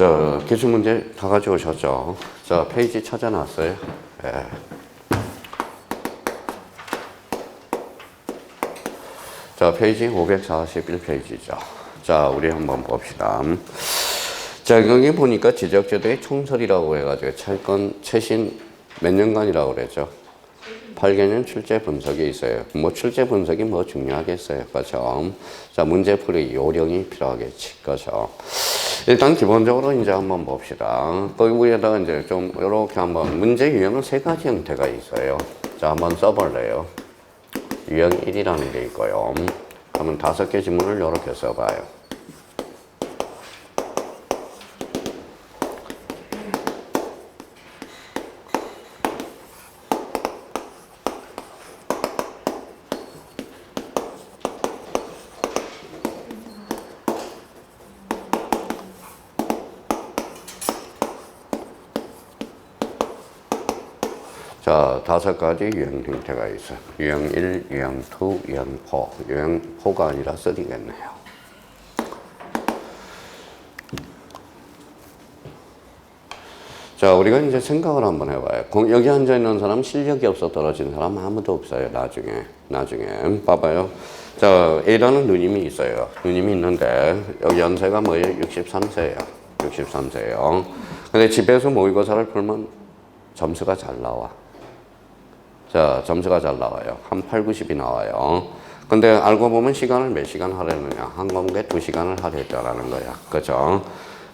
자, 기출문제 다 가져오셨죠? 자, 페이지 찾아놨어요? 예. 자, 페이지 541페이지죠. 자, 우리 한번 봅시다. 자, 여기 보니까 지적제도의 총설이라고 해가지고 최신 몇 년간이라고 그랬죠? 8개년 출제 분석이 있어요. 뭐 출제 분석이 뭐 중요하겠어요. 그렇죠? 자, 문제풀이 요령이 필요하겠지. 그렇죠? 일단 기본적으로 이제 한번 봅시다. 거기 위에다가 이제 좀 이렇게 한번 문제 유형은 3가지 형태가 있어요. 자, 한번 써볼래요. 유형 1이라는 게 있고요. 그러면 5개 지문을 이렇게 써봐요. 자, 5가지 유형 형태가 있어요. 유형 1, 유형 2, 유형 4. 유형 4가 아니라 3겠네요. 자, 우리가 이제 생각을 한번 해봐요. 여기 앉아있는 사람 실력이 없어 떨어진 사람 아무도 없어요. 나중에. 봐봐요. 자, A라는 누님이 있어요. 누님이 있는데 여기 연세가 뭐예요? 63세예요. 63세예요. 근데 집에서 모의고사를 풀면 점수가 잘 나와. 자, 점수가 잘 나와요. 한 8, 90이 나와요. 근데 알고 보면 시간을 몇 시간 하려느냐? 한 과목에 2시간을 하랬다라는 거야. 그죠?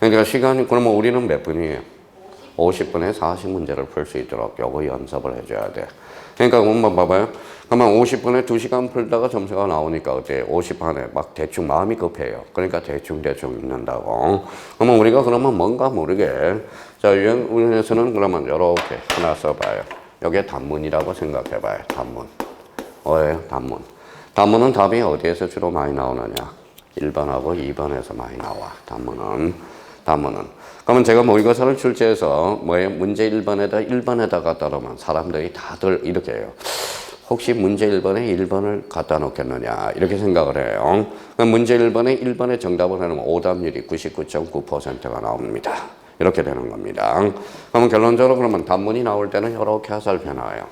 그러니까 시간이, 그러면 우리는 몇 분이에요? 50분에 40문제를 풀 수 있도록 요거 연습을 해줘야 돼. 그러니까 한번 봐봐요. 그러면 50분에 2시간 풀다가 점수가 나오니까 어때? 50분에 막 대충 마음이 급해요. 그러니까 대충 읽는다고. 그러면 우리가 그러면 뭔가 모르게 자, 유형에서는 그러면 이렇게 하나 써봐요. 여기에 단문이라고 생각해봐요. 단문. 뭐예요? 단문. 단문은 답이 어디에서 주로 많이 나오느냐? 1번하고 2번에서 많이 나와. 단문은. 그러면 제가 모의고사를 출제해서 뭐예요? 문제 1번에다 갖다 놓으면 사람들이 다들 이렇게 해요. 혹시 문제 1번에 1번을 갖다 놓겠느냐? 이렇게 생각을 해요. 그럼 문제 1번에 정답을 해놓으면 오답률이 99.9%가 나옵니다. 이렇게 되는 겁니다. 그러면 결론적으로 그러면 단문이 나올 때는 이렇게 화살표 나와요.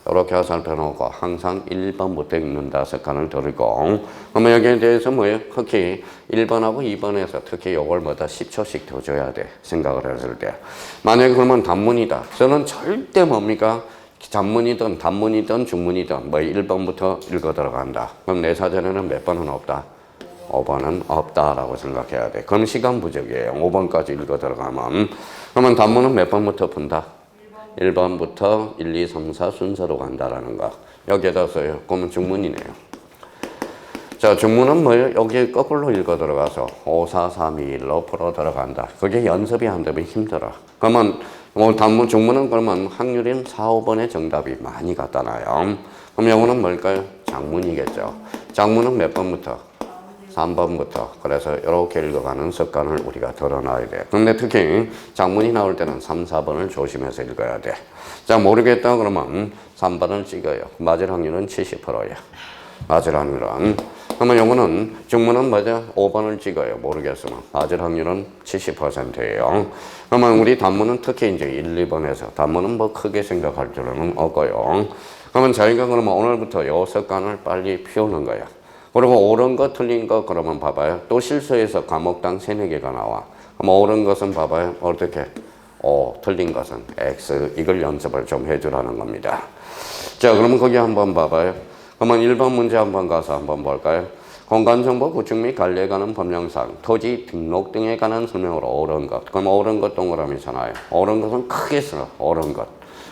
이렇게 화살표 놓고 항상 1번부터 읽는다 습관을 들이고, 그러면 여기에 대해서 뭐예요? 특히 1번하고 2번에서 특히 요걸 10초씩 더 줘야 돼. 생각을 했을 때. 만약에 그러면 단문이다. 저는 절대 뭡니까? 단문이든 단문이든 중문이든 1번부터 읽어 들어간다. 그럼 내 사전에는 몇 번은 없다? 5번은 없다라고 생각해야 돼. 그럼 시간 부족이에요. 5번까지 읽어 들어가면. 그러면 단문은 몇 번부터 푼다? 1번부터 1, 2, 3, 4 순서로 간다라는 거. 여기에다 써요. 그러면 중문이네요. 자, 중문은 뭐예요? 여기 거꾸로 읽어 들어가서 5, 4, 3, 2, 1로 풀어 들어간다. 그게 연습이 안 되면 힘들어. 그러면 중문은 그러면 확률인 4, 5번의 정답이 많이 갖다 놔요. 그럼 요거는 뭘까요? 장문이겠죠. 장문은 몇 번부터? 3번부터. 그래서 이렇게 읽어가는 습관을 우리가 들어놔야 돼. 근데 특히 장문이 나올 때는 3, 4번을 조심해서 읽어야 돼. 자, 모르겠다 그러면 3번을 찍어요. 맞을 확률은 70%예요. 맞을 확률은. 그러면 요거는 중문은 뭐죠? 5번을 찍어요. 모르겠으면. 맞을 확률은 70%예요. 그러면 우리 단문은 특히 이제 1, 2번에서 단문은 뭐 크게 생각할 필요는 없고요. 그러면 저희가 그러면 오늘부터 요 습관을 빨리 피우는 거야. 그리고 옳은 거 틀린 거 그러면 봐봐요. 또 실수해서 과목당 3, 4개가 나와. 그럼 옳은 것은 봐봐요. 어떻게? 틀린 것은 X. 이걸 연습을 좀 해주라는 겁니다. 자, 그러면 거기 한번 봐봐요. 그러면 1번 문제 한번 가서 한번 볼까요? 공간정보 구축 및 관리에 관한 법령상, 토지 등록 등에 관한 설명으로 옳은 것. 그럼 옳은 것 동그라미잖아요. 옳은 것은 크게 써. 옳은 것.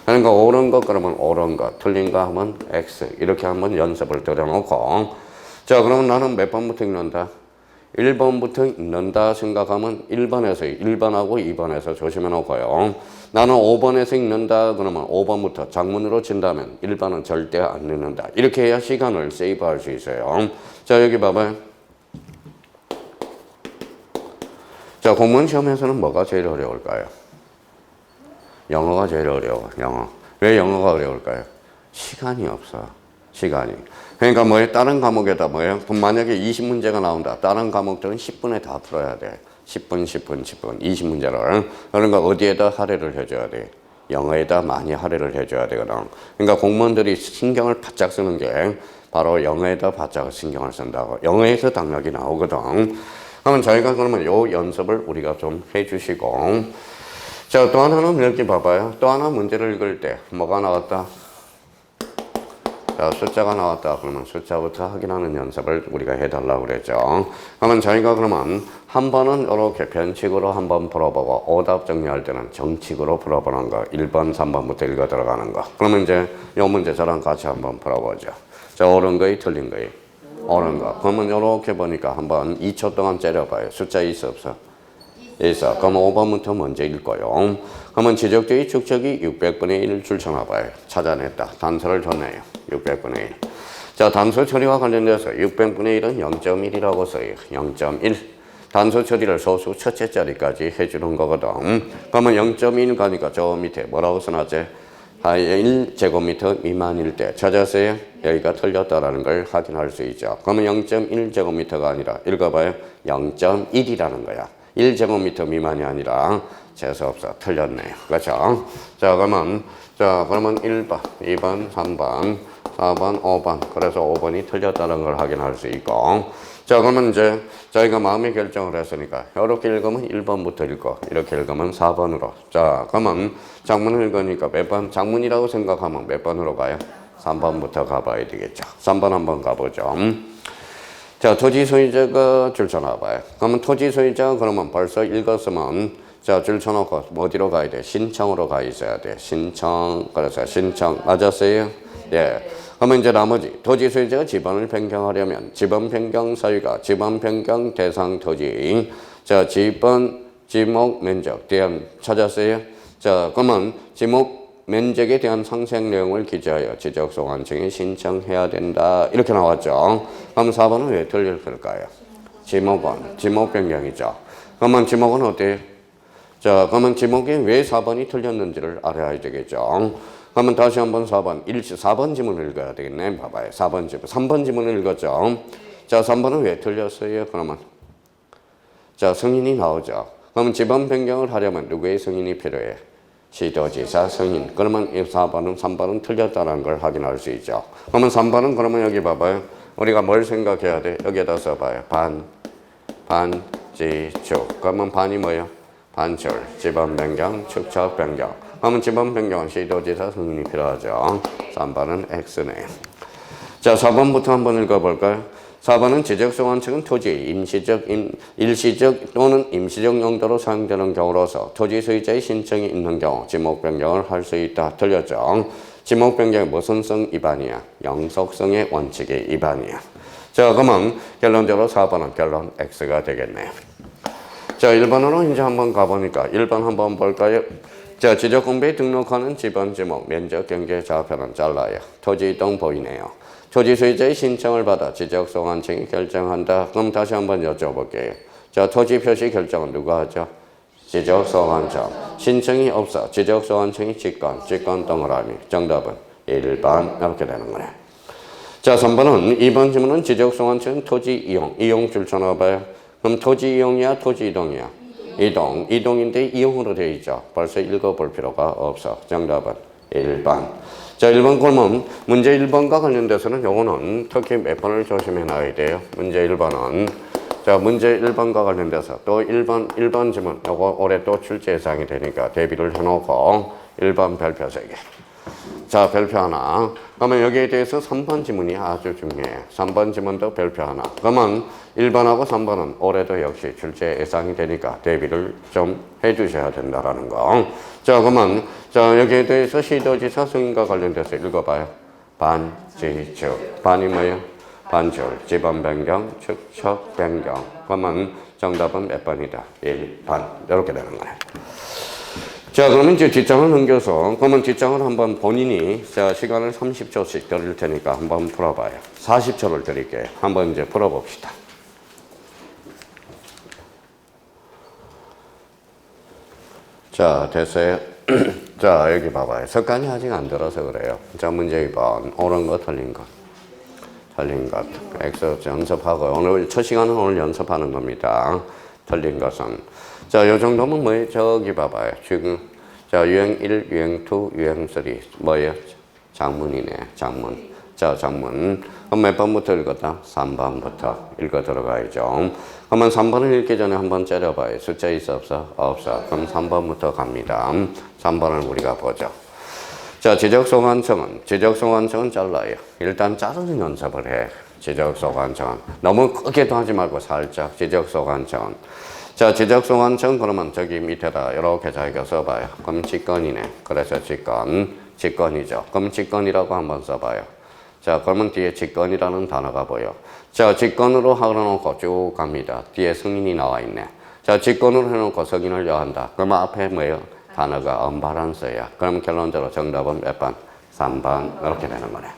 그러니까 옳은 것 그러면 옳은 것. 틀린 거 하면 X. 이렇게 한번 연습을 들여놓고 자, 그러면 나는 몇 번부터 읽는다? 1번부터 읽는다 생각하면 1번하고 2번에서 조심해 놓고요. 나는 5번에서 읽는다 그러면 5번부터 장문으로 친다면 1번은 절대 안 읽는다. 이렇게 해야 시간을 세이브할 수 있어요. 자, 여기 봐봐요. 자, 공무원 시험에서는 뭐가 제일 어려울까요? 영어가 제일 어려워. 영어. 왜 영어가 어려울까요? 시간이 없어. 시간이. 그러니까 뭐예요? 다른 과목에다 뭐예요? 그럼 만약에 20문제가 나온다. 다른 과목들은 10분에 다 풀어야 돼. 10분, 10분, 10분, 20문제를. 그러니까 어디에다 할애를 해줘야 돼? 영어에다 많이 할애를 해줘야 되거든. 그러니까 공무원들이 신경을 바짝 쓰는 게 바로 영어에다 바짝 신경을 쓴다고. 영어에서 당락이 나오거든. 그러면 저희가 그러면 요 연습을 우리가 좀 해주시고. 자, 또 하나는 이렇게 봐봐요. 또 하나 문제를 읽을 때 뭐가 나왔다? 자, 숫자가 나왔다. 그러면 숫자부터 확인하는 연습을 우리가 해달라고 그랬죠. 그러면 저희가 그러면 한 번은 이렇게 변칙으로 한번 풀어보고 오답 정리할 때는 정칙으로 풀어보는 거. 1번, 3번부터 읽어 들어가는 거. 그러면 이제 이 문제 저랑 같이 한번 풀어보죠. 자, 옳은 거이 틀린 거이? 옳은 거. 그러면 이렇게 보니까 한번 2초 동안 째려봐요. 숫자 있어 없어? 있어. 그럼 5번부터 먼저 읽고요. 그러면 지적되기 축적이 600분의 1을 줄쳐놔봐요. 찾아냈다. 단서를 줬네요. 600분의 1. 자, 단서 처리와 관련돼서 600분의 1은 0.1이라고 써요. 0.1. 단서 처리를 소수 첫째 자리까지 해주는 거거든. 그러면 0.1 가니까 저 밑에 뭐라고 써놨지? 1제곱미터 미만일 때 찾았어요? 여기가 틀렸다라는 걸 확인할 수 있죠. 그러면 0.1제곱미터가 아니라 읽어봐요. 0.1이라는 거야. 1제곱미터 미만이 아니라 재수없어. 틀렸네요. 그렇죠? 자, 그러면 1번, 2번, 3번, 4번, 5번. 그래서 5번이 틀렸다는 걸 확인할 수 있고. 자, 그러면 이제 저희가 마음의 결정을 했으니까 이렇게 읽으면 1번부터 읽고 이렇게 읽으면 4번으로. 자, 그러면 장문을 읽으니까 몇 번? 장문이라고 생각하면 몇 번으로 가요? 3번부터 가봐야 되겠죠. 3번 한번 가보죠. 자, 토지 소유자가 줄쳐놔봐요. 그러면 토지 소유자 그러면 벌써 읽었으면 자, 줄쳐놓고 어디로 가야 돼? 신청으로 가 있어야 돼. 신청. 그래서 신청. 맞았어요? 예. 그러면 이제 나머지 토지 소유자가 지번을 변경하려면 지번 변경 사유가 지번 변경 대상 토지. 자, 지번 지목 면적 대한 찾았어요? 자, 그러면 지목 면적에 대한 상세한 내용을 기재하여 지적소관청에 신청해야 된다. 이렇게 나왔죠. 그럼 4번은 왜 틀릴까요? 지목은 지목 변경이죠. 그러면 지목은 어때요? 자, 그러면 지목이 왜 4번이 틀렸는지를 알아야 되겠죠. 그러면 다시 한번 4번 지문을 읽어야 되겠네. 봐봐요. 4번 지문. 3번 지문을 읽었죠. 자, 3번은 왜 틀렸어요? 그러면 자, 승인이 나오죠. 그러면 지번 변경을 하려면 누구의 승인이 필요해? 시도지사 승인. 그러면 이 4번은 3번은 틀렸다는 걸 확인할 수 있죠. 그러면 3번은 그러면 여기 봐봐요. 우리가 뭘 생각해야 돼? 여기에다 써봐요. 반지축. 그러면 반이 뭐예요? 반출, 지번 변경, 축척 변경. 그러면 지번 변경은 시도지사 승인이 필요하죠. 3번은 X네요. 자, 4번부터 한번 읽어볼까요? 4번은 지적소관청은 토지의 일시적 또는 임시적 용도로 사용되는 경우로서 토지 소유자의 신청이 있는 경우 지목 변경을 할 수 있다. 틀렸죠? 지목 변경이 무슨 성 위반이야? 영속성의 원칙의 위반이야. 자, 그러면 결론적으로 4번은 결론 X가 되겠네요. 자, 1번으로 이제 한번 가보니까 1번 한번 볼까요? 자, 지적공부에 등록하는 지번 지목 면적 경계 좌표는 잘라요. 토지 이동 보이네요. 토지 소유자의 신청을 받아 지적소관청이 결정한다. 그럼 다시 한번 여쭤볼게요. 자, 토지 표시 결정은 누가 하죠? 지적소관청. 신청이 없어. 지적소관청이 직권 동그라미. 정답은 1번 이렇게 되는 거네. 자, 3번은 2번 질문은 지적소관청 토지 이용 줄쳐놔봐요. 그럼 토지 이용이야? 토지 이동이야? 이동인데 이용으로 되어 있죠. 벌써 읽어볼 필요가 없어. 정답은 1번. 자, 1번 그러면 문제 1번과 관련돼서는 요거는 특히 몇 번을 조심해 놔야 돼요. 문제 1번은 자, 문제 1번과 관련돼서 또 1번 지문 요거 올해 또 출제 예상이 되니까 대비를 해놓고 1번 별표 3개. 자, 별표 하나. 그러면 여기에 대해서 3번 지문이 아주 중요해요. 3번 지문도 별표 하나. 그러면 1번하고 3번은 올해도 역시 출제 예상이 되니까 대비를 좀 해주셔야 된다라는 거. 자, 그러면 자, 여기에 대해서 시도지사 승인과 관련돼서 읽어봐요. 반지축. 반이 뭐예요? 반출, 지번 변경, 축척 변경. 그러면 정답은 몇 번이다? 1번. 이렇게 되는 거예요. 자, 그러면 이제 뒷장을 넘겨서, 그러면 뒷장을 한번 본인이, 자, 시간을 30초씩 드릴 테니까 한번 풀어봐요. 40초를 드릴게요. 한번 이제 풀어봅시다. 자, 됐어요? 자, 여기 봐봐요. 습관이 아직 안 들어서 그래요. 자, 문제 2번. 옳은 거, 틀린 거. 틀린 것. X 연습하고, 오늘 첫 시간은 오늘 연습하는 겁니다. 틀린 것은. 자, 요 정도면 뭐예요? 저기 봐봐요. 지금, 자, 유행 1, 유행 2, 유행 3. 뭐예요? 장문이네, 장문. 자, 장문. 그럼 몇 번부터 읽었다? 3번부터 읽어 들어가야죠. 그러면 3번을 읽기 전에 한번 째려봐요. 숫자 있어, 없어? 없어. 그럼 3번부터 갑니다. 3번을 우리가 보죠. 자, 지적소관청은 잘라요. 일단 자르는 연습을 해. 지적소관청은. 너무 크게도 하지 말고 살짝 지적소관청은. 자, 지적소관청 그러면 저기 밑에다 이렇게 자기가 써봐요. 그럼 직권이네. 그래서 직권이죠. 그럼 직권이라고 한번 써봐요. 자, 그러면 뒤에 직권이라는 단어가 보여. 자, 직권으로 하려놓고 쭉 갑니다. 뒤에 승인이 나와 있네. 자, 직권으로 해놓고 승인을 여한다. 그러면 앞에 뭐예요? 단어가 언밸런스야. 그럼 결론적으로 정답은 몇 번? 3번. 이렇게 되는 거네.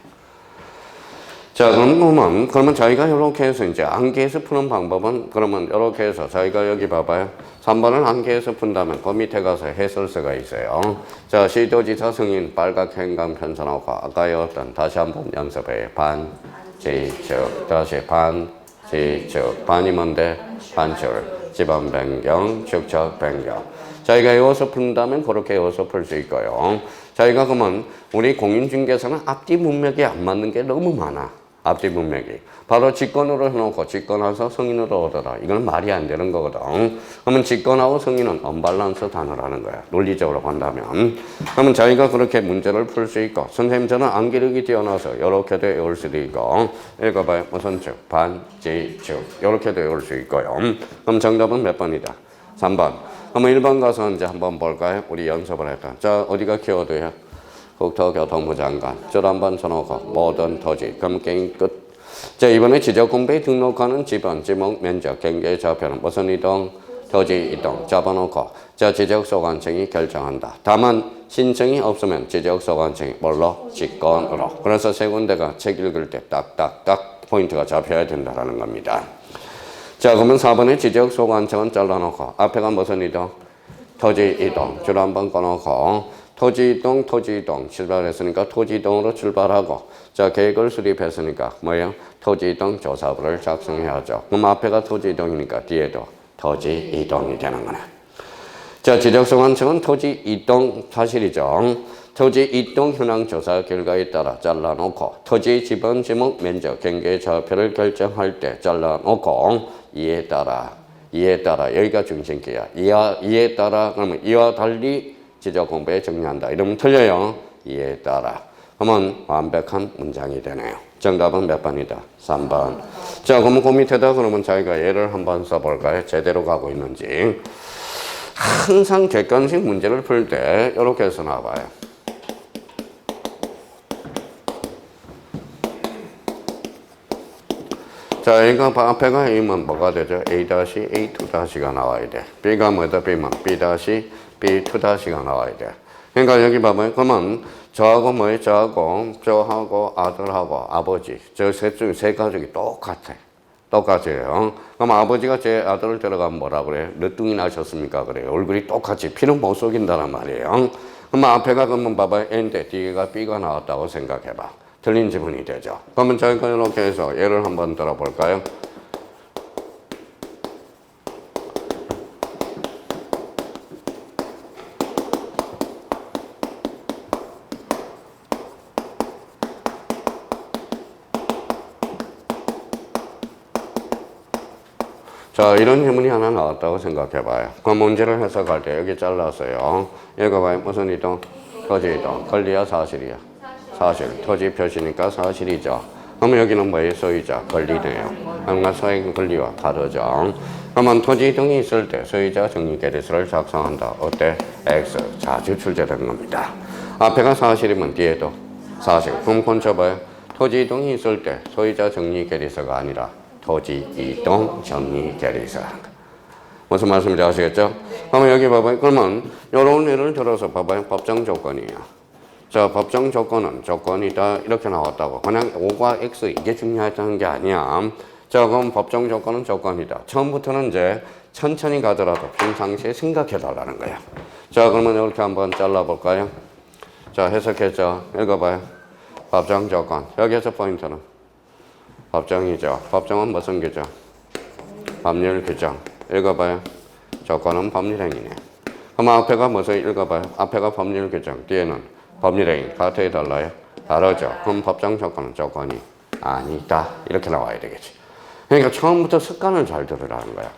자, 그러면 저희가 이렇게 해서 이제 암기해서 푸는 방법은 그러면 이렇게 해서 저희가 여기 봐봐요. 3번을 암기해서 푼다면 그 밑에 가서 해설서가 있어요. 자, 시도지사 승인 빨갛 행간 편찬하고 아까 여었던 다시 한번 연습해요. 반, 지축, 다시 반, 지축. 반이 뭔데? 반출, 지번 변경, 축척 변경. 저희가 이어서 푼다면 그렇게 이어서 풀 수 있고요. 저희가 그러면 우리 공인중개사는 앞뒤 문맥이 안 맞는 게 너무 많아. 앞뒤 문맥이. 바로 직권으로 해놓고 직권해서 승인으로 얻어라. 이건 말이 안 되는 거거든. 그러면 직권하고 승인은 언밸런스 단어라는 거야. 논리적으로 본다면. 그러면 저희가 그렇게 문제를 풀 수 있고 선생님 저는 암기력이 뛰어나서 이렇게도 외울 수도 있고 읽어봐요. 무슨 축? 반, 지, 축. 이렇게도 외울 수 있고요. 그럼 정답은 몇 번이다? 3번. 그러면 1번 가서 이제 한번 볼까요? 우리 연습을 할까? 자, 어디가 키워드야? 국토교통부 장관. 줄 한번 쳐놓고 모든 토지. 그럼 게임 끝. 자, 이번에 지적공부에 등록하는 지번, 지목, 면적, 경계 좌표는 무슨 이동? 토지 이동. 잡아놓고. 자, 지적소관청이 결정한다. 다만 신청이 없으면 지적소관청이 뭘로? 직권으로. 그래서 세 군데가 책 읽을 때 딱딱딱 포인트가 잡혀야 된다는 겁니다. 자, 그러면 4번에 지적소관청은 잘라놓고 앞에가 무슨 이동? 토지 이동. 줄 한번 꺼놓고 토지 이동 출발했으니까 토지 이동으로 출발하고 자, 계획을 수립했으니까 뭐예요? 토지 이동 조사부를 작성해야죠. 그럼 앞에가 토지 이동이니까 뒤에도 토지 이동이 되는 거네. 자, 지적소관청은 토지 이동 사실이죠. 토지 이동 현황 조사 결과에 따라 잘라놓고 토지 지번, 지목, 면적, 경계 좌표를 결정할 때 잘라놓고 이에 따라 여기가 중심기야. 이에 따라 그러면 이와 달리 지적 공부에 정리한다. 이러면 틀려요. 이에 따라. 그러면 완벽한 문장이 되네요. 정답은 몇 번이다? 3번. 자, 그러면 그 밑에다 그러면 저희가 예를 한번 써볼까요? 제대로 가고 있는지. 항상 객관식 문제를 풀 때 이렇게 해서 나와봐요. 자, 이거 앞에가 A면 뭐가 되죠? A-A2-가 나와야 돼. B가 뭐다? B면 B-B2-가 나와야 돼. 그러니까 여기 봐봐요. 그러면 저하고 뭐예요? 저하고 아들하고 아버지. 저 셋 중 세 가족이 똑같아요. 그럼 아버지가 제 아들을 데려가면 뭐라 그래요? 늦둥이 나셨습니까? 그래요. 얼굴이 똑같이 피는 못 속인다란 말이에요. 그럼 앞에가 그러면 봐봐요. N데 뒤가 B가 나왔다고 생각해봐. 틀린 지문이 되죠. 그러면 저희가 이렇게 해서 예를 한번 들어볼까요? 자, 이런 질문이 하나 나왔다고 생각해봐요. 그 문제를 해석할 때 여기 잘랐어요. 읽어봐요. 무슨 이동? 토지 이동. 권리야, 사실이야? 사실. 토지 표시니까 사실이죠. 그러면 여기는 뭐예요? 소유자, 권리네요. 그러니까 소유 권리와 다르죠. 그러면 토지 이동이 있을 때 소유자 정리 계획서를 작성한다. 어때? X. 자주 출제되는 겁니다. 앞에가 사실이면 뒤에도 사실. 그럼 건쳐봐요. 토지 이동이 있을 때 소유자 정리 계획서가 아니라 토지 이동 정리 계획서. 무슨 말씀인지 아시겠죠? 그러면 여기 봐봐요. 그러면 이런 예를 들어서 봐봐요. 법정 조건이에요. 자, 법정 조건이다 이렇게 나왔다고. 그냥 O과 X 이게 중요하다는 게 아니야. 자, 그럼 법정 조건은 조건이다. 처음부터는 이제 천천히 가더라도 평상시에 생각해 달라는 거야. 자, 그러면 이렇게 한번 잘라볼까요? 자, 해석했죠. 읽어봐요. 법정 조건. 여기에서 포인트는 법정이죠. 법정은 무슨 규정? 법률 규정. 읽어봐요. 조건은 법률행위네. 그럼 앞에가 무슨 읽어봐요. 앞에가 법률 규정, 뒤에는 법률행위. 같아요, 달라요? 다르죠. 그럼 법정 조건은 조건이 아니다. 이렇게 나와야 되겠지. 그러니까 처음부터 습관을 잘 들으라는 거야.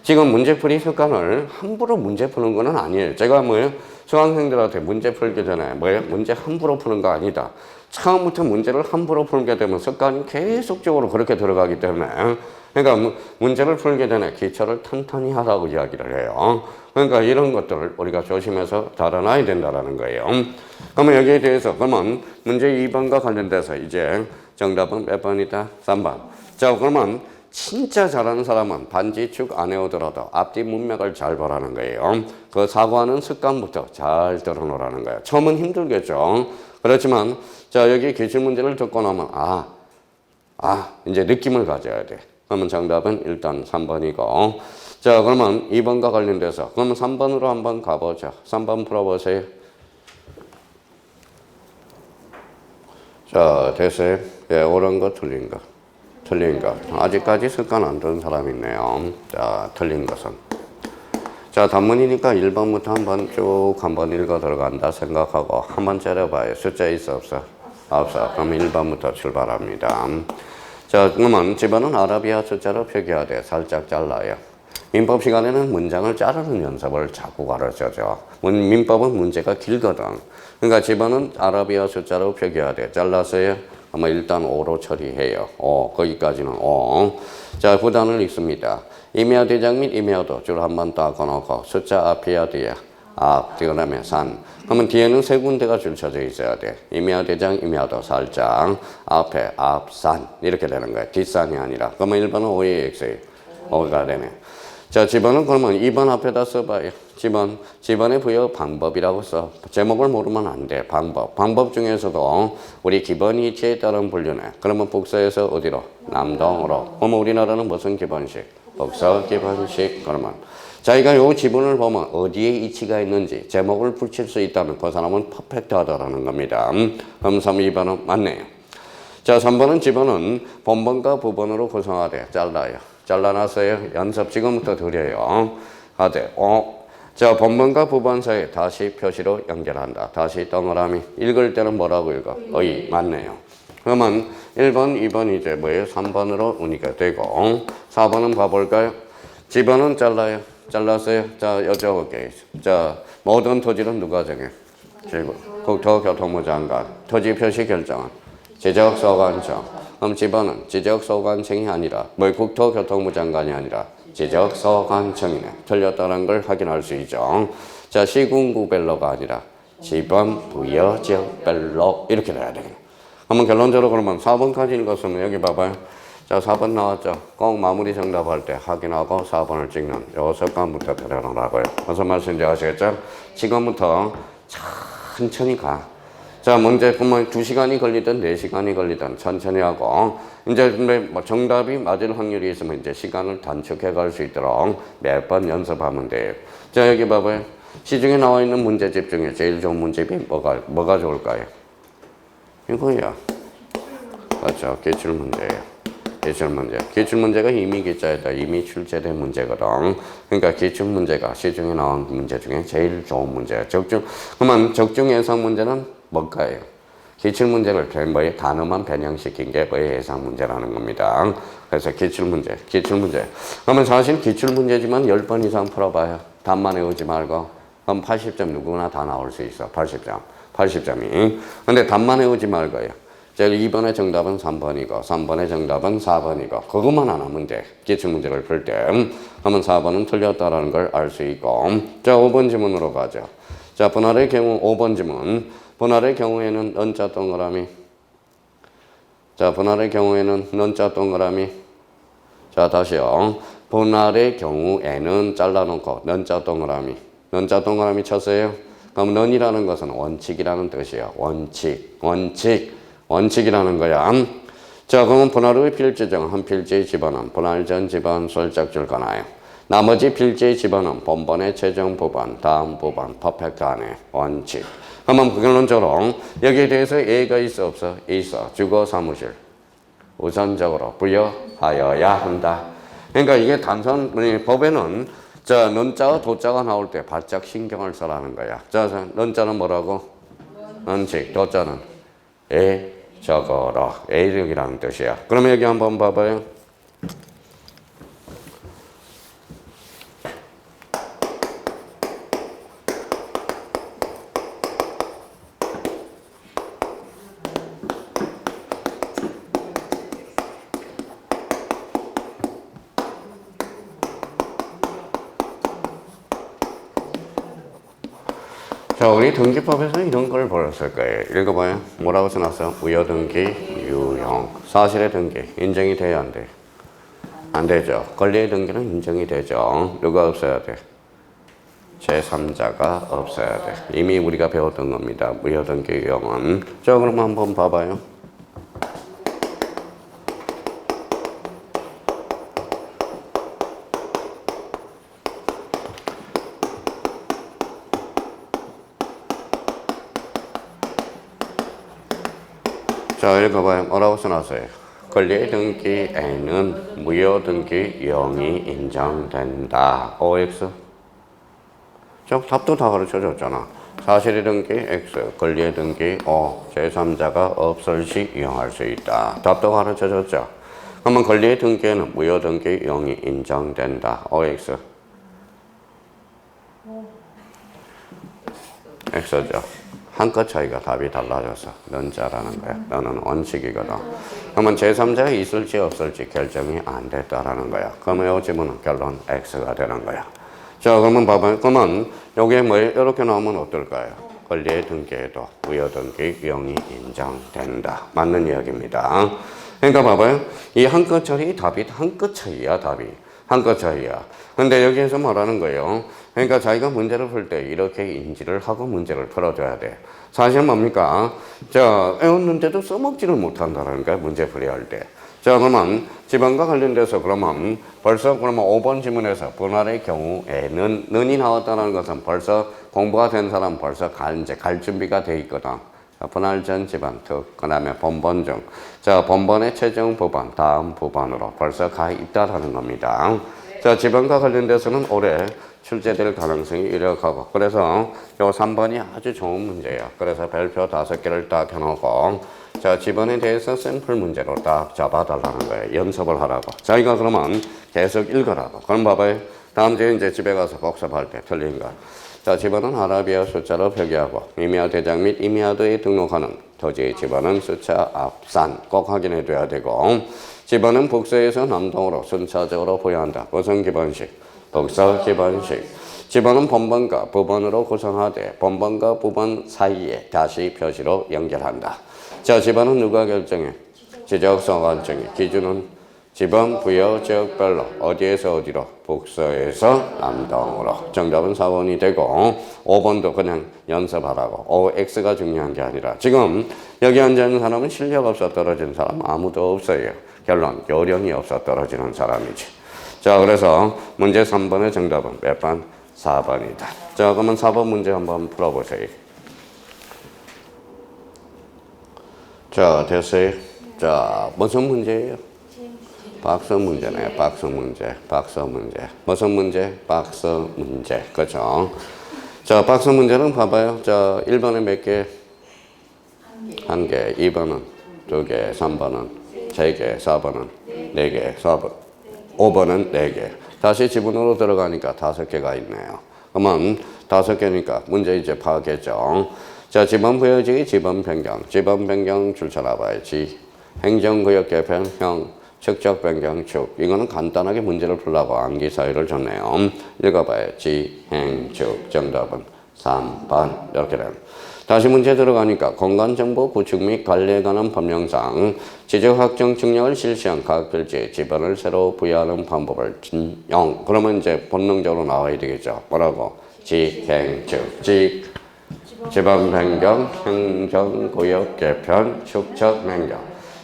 지금 문제풀이 습관을 함부로 문제 푸는 건 아니에요. 제가 뭐예요? 수강생들한테 문제 풀기 전에 뭐예요? 문제 함부로 푸는 거 아니다. 처음부터 문제를 함부로 풀게 되면 습관이 계속적으로 그렇게 들어가기 때문에 그러니까 문제를 풀게 전에 기초를 탄탄히 하라고 이야기를 해요. 그러니까 이런 것들을 우리가 조심해서 달아놔야 된다는 거예요. 그러면 여기에 대해서 그러면 문제 2번과 관련돼서 이제 정답은 몇 번이다? 3번. 자, 그러면 진짜 잘하는 사람은 반지축 안 해오더라도 앞뒤 문맥을 잘 보라는 거예요. 그 사고하는 습관부터 잘 들어놓으라는 거예요. 처음은 힘들겠죠. 그렇지만 자, 여기 기출문제를 듣고 나면 이제 느낌을 가져야 돼. 그러면 정답은 일단 3번이고 자, 그러면 2번과 관련돼서 그러면 3번으로 한번 가보죠. 3번 풀어보세요. 자, 됐어요? 예, 옳은 거 틀린 거. 틀린 것. 아직까지 습관 안 든 사람이 있네요. 자, 틀린 것은. 자, 단문이니까 1번부터 한번 쭉 한번 읽어 들어간다 생각하고 한번 째려봐요. 숫자 있어, 없어? 없어. 그럼 1번부터 출발합니다. 자, 그러면 집어는 아라비아 숫자로 표기해야 돼. 살짝 잘라요. 민법 시간에는 문장을 자르는 연습을 자꾸 가르쳐줘. 민법은 문제가 길거든. 그러니까 집어는 아라비아 숫자로 표기해야 돼. 잘랐어요? 아마 일단 5로 처리해요. 거기까지는 5. 자, 구단을 읽습니다. 임야 대장 및 임야도 줄 한번 닦아놓고 숫자 앞이야 뒤에 앞, 그 다음에 산. 그러면 뒤에는 세 군데가 줄 쳐져 있어야 돼. 임야 대장, 임야도 살짝 앞에 앞, 산 이렇게 되는 거야. 뒷산이 아니라. 그러면 1번은 5의 x예요. 5가 되네. 자, 집어는 그러면 2번 앞에다 써봐요. 집어의 부여 방법이라고 써. 제목을 모르면 안 돼. 방법 중에서도 우리 기본 이치에 따른 분류네. 그러면 북서에서 어디로? 남동으로. 그러면 우리나라는 무슨 기본식? 북서 기본식. 그러면 자기가 요 지분을 보면 어디에 이치가 있는지 제목을 붙일 수 있다면 그 사람은 퍼펙트하다라는 겁니다. 그럼 3, 2번은 맞네요. 자, 3번은 집어는 본번과 부번으로 구성하되 잘라요. 잘라놨어요. 연습 지금부터 드려요. 하되 자, 본번과 부번 사이에 다시 표시로 연결한다. 다시 동그라미. 읽을 때는 뭐라고 읽어? 의. 맞네요. 그러면 1번, 2번 이제 뭐예요? 3번으로 우니까 되고 4번은 봐볼까요? 집어는 잘라요. 잘랐어요. 자, 여쭤볼게요. 자, 모든 토지는 누가 정해? 국토교통부 장관. 토지 표시 결정은 지적소관청. 그럼 집어는 지적소관청이 아니라 국토교통부 장관이 아니라 지적소관청이네. 틀렸다는 걸 확인할 수 있죠. 자, 시군구별로가 아니라 지번 부여지역별로 이렇게 돼야 되겠네. 그러면 결론적으로 그러면 4번까지 읽었으면 여기 봐봐요. 자, 4번 나왔죠. 꼭 마무리 정답할 때 확인하고 4번을 찍는 요 습관부터 들여놓으라고요. 무슨 말씀인지 아시겠죠? 지금부터 천천히 가. 자, 문제 보면 2시간이 걸리든 4시간이 걸리든 천천히 하고 이제 뭐 정답이 맞을 확률이 있으면 이제 시간을 단축해 갈 수 있도록 몇 번 연습하면 돼요. 자, 여기 봐봐요. 시중에 나와 있는 문제집 중에 제일 좋은 문제집이 뭐가 좋을까요? 이거야. 맞죠? 기출문제예요. 기출문제. 기출문제가 이미 기자에다 이미 출제된 문제거든. 그러니까 기출문제가 시중에 나온 문제 중에 제일 좋은 문제야. 그러면 적중 예상 문제는 뭘까요? 기출문제를 뭐에 단어만 변형시킨 게 뭐의 예상 문제라는 겁니다. 그래서 기출문제. 그러면 사실 기출문제지만 10번 이상 풀어봐요. 답만 외우지 말고. 그럼 80점 누구나 다 나올 수 있어. 80점이. 근데 답만 외우지 말고요. 2번의 정답은 3번이고 3번의 정답은 4번이고 그것만 안 하면 돼. 기출문제를 풀 때. 그러면 4번은 틀렸다라는 걸 알 수 있고 자, 5번 지문으로 가죠. 자, 분할의 경우 5번 지문. 분할의 경우에는 는자 동그라미. 자, 분할의 경우에는 는자 동그라미. 자, 다시요. 분할의 경우에는 잘라놓고 는자 동그라미. 는자 동그라미 쳤어요. 그럼 는이라는 것은 원칙이라는 뜻이에요. 원칙이라는 거야. 자, 그러면 분할 후의 필지 중 한 필지의 집어는 분할 전 집안 솔짝줄 거나요. 나머지 필지의 집어는 본번의 최종 부분, 다음 부분, 퍼펙트 안에 원칙. 그러면 결론적으로 여기에 대해서 A가 있어 없어? 있어. 주거 사무실 우선적으로 부여하여야 한다. 그러니까 이게 단선, 법에는 자, 는자와 도자가 나올 때 바짝 신경을 써라는 거야. 자, 는자는 뭐라고? 원칙, 도자는 적어라. 애력이라는 뜻이야. 그러면 여기 한번 봐봐요. 자, 우리 등기법에서 이런 걸 벌었을 거예요. 읽어봐요. 뭐라고 써놨어? 무효등기, 유형. 사실의 등기, 인정이 돼야 안 돼? 안 되죠. 권리의 등기는 인정이 되죠. 누가 없어야 돼? 제3자가 없어야 돼. 이미 우리가 배웠던 겁니다. 무효등기, 유형은. 자, 그럼 한번 봐봐요. 자, 읽어봐요. 뭐라고 써놨어요? 권리의 등기에는 무효등기 유형이 인정된다. OX. 저 답도 다 가르쳐 줬잖아. 사실의 등기 X, 권리의 등기 O, 제3자가 없을 시 이용할 수 있다. 답도 가르쳐 줬죠. 그러면 권리의 등기에는 무효등기 유형이 인정된다. OX. X죠. 한 끗 차이가 답이 달라져서 는자라는 거야. 너는 원칙이거든. 그러면 제3자가 있을지 없을지 결정이 안 됐다라는 거야. 그러면 이 지문은 결론 X가 되는 거야. 자, 그러면 봐봐요. 그러면 요게 뭐예요? 이렇게 나오면 어떨까요? 권리의 등기에도 무효등기 유형이 인정된다. 맞는 이야기입니다. 그러니까 봐봐요. 이 한 끗 차이 답이 한 끗 차이야, 답이. 한 끗 차이야. 근데 여기에서 뭐라는 거예요? 그러니까 자기가 문제를 풀 때 이렇게 인지를 하고 문제를 풀어줘야 돼. 사실 뭡니까? 자, 외웠는데도 써먹지를 못한다는 거야, 문제 풀이할 할 때. 자, 그러면 지방과 관련돼서 그러면 벌써 그러면 5번 지문에서 분할의 경우에는 는이 나왔다는 것은 벌써 공부가 된 사람 벌써 이제 갈 준비가 돼 있거든. 분할 전 지방 특, 그 다음에 번번 중. 자, 번번의 최종 부분, 다음 부분으로 벌써 가 있다라는 겁니다. 자, 지방과 관련돼서는 올해 출제될 가능성이 유력하고, 그래서 요 3번이 아주 좋은 문제예요. 그래서 별표 5개를 딱 해놓고, 자, 지번에 대해서 샘플 문제로 딱 잡아달라는 거예요. 연습을 하라고. 자기가 그러면 계속 읽으라고. 그럼 봐봐요. 다음 주에 이제 집에 가서 복습할 때 틀린 거. 자, 지번은 아라비아 숫자로 표기하고, 이미아 대장 및 이미아도에 등록하는 토지의 지번은 숫자 앞산 꼭 확인해 둬야 되고, 지번은 북서에서 남동으로 순차적으로 보여한다. 무슨 기본식? 북서 기본식. 지번은 번번과 부번으로 구성하되 번번과 부번 사이에 다시 표시로 연결한다. 자, 지번은 누가 결정해? 지적소관청이. 기준은 지번 부여 지역별로 어디에서 어디로? 북서에서 남동으로. 정답은 4번이 되고 5번도 그냥 연습하라고. OX가 중요한 게 아니라 지금 여기 앉아있는 사람은 실력 없어 떨어진 사람 아무도 없어요. 결론 요령이 없어 떨어지는 사람이지. 자, 그래서 문제 3번의 정답은 몇 번? 4번이다. 자, 그러면 4번 문제 한번 풀어보세요. 자, 됐어요? 자, 무슨 문제예요? 박서 문제네. 박서 문제. 박서 문제. 무슨 문제? 박서 문제. 그렇죠? 자, 박서 문제는 봐봐요. 자, 1번에 몇 개? 1개. 2번은 2개. 3번은 3개. 4번은 4개. 4번. 5번은 4개. 다시 지문으로 들어가니까 5개가 있네요. 그러면 5개니까 문제 이제 파악했죠. 자, 지번 부여지기, 지번 변경. 지번 변경 줄 찾아봐야지. 행정구역 개편형, 측적 변경 축. 이거는 간단하게 문제를 풀라고 암기 사유를 줬네요. 읽어봐야지. 행축. 정답은 3번. 이렇게 됩니다. 다시 문제 들어가니까 공간정보 구축 및 관리에 관한 법령상 지적확정 측량을 실시한 각 필지에 지번을 새로 부여하는 방법을 진영. 그러면 이제 본능적으로 나와야 되겠죠. 뭐라고? 지행축. 지번 변경, 행정구역 개편, 축척 변경.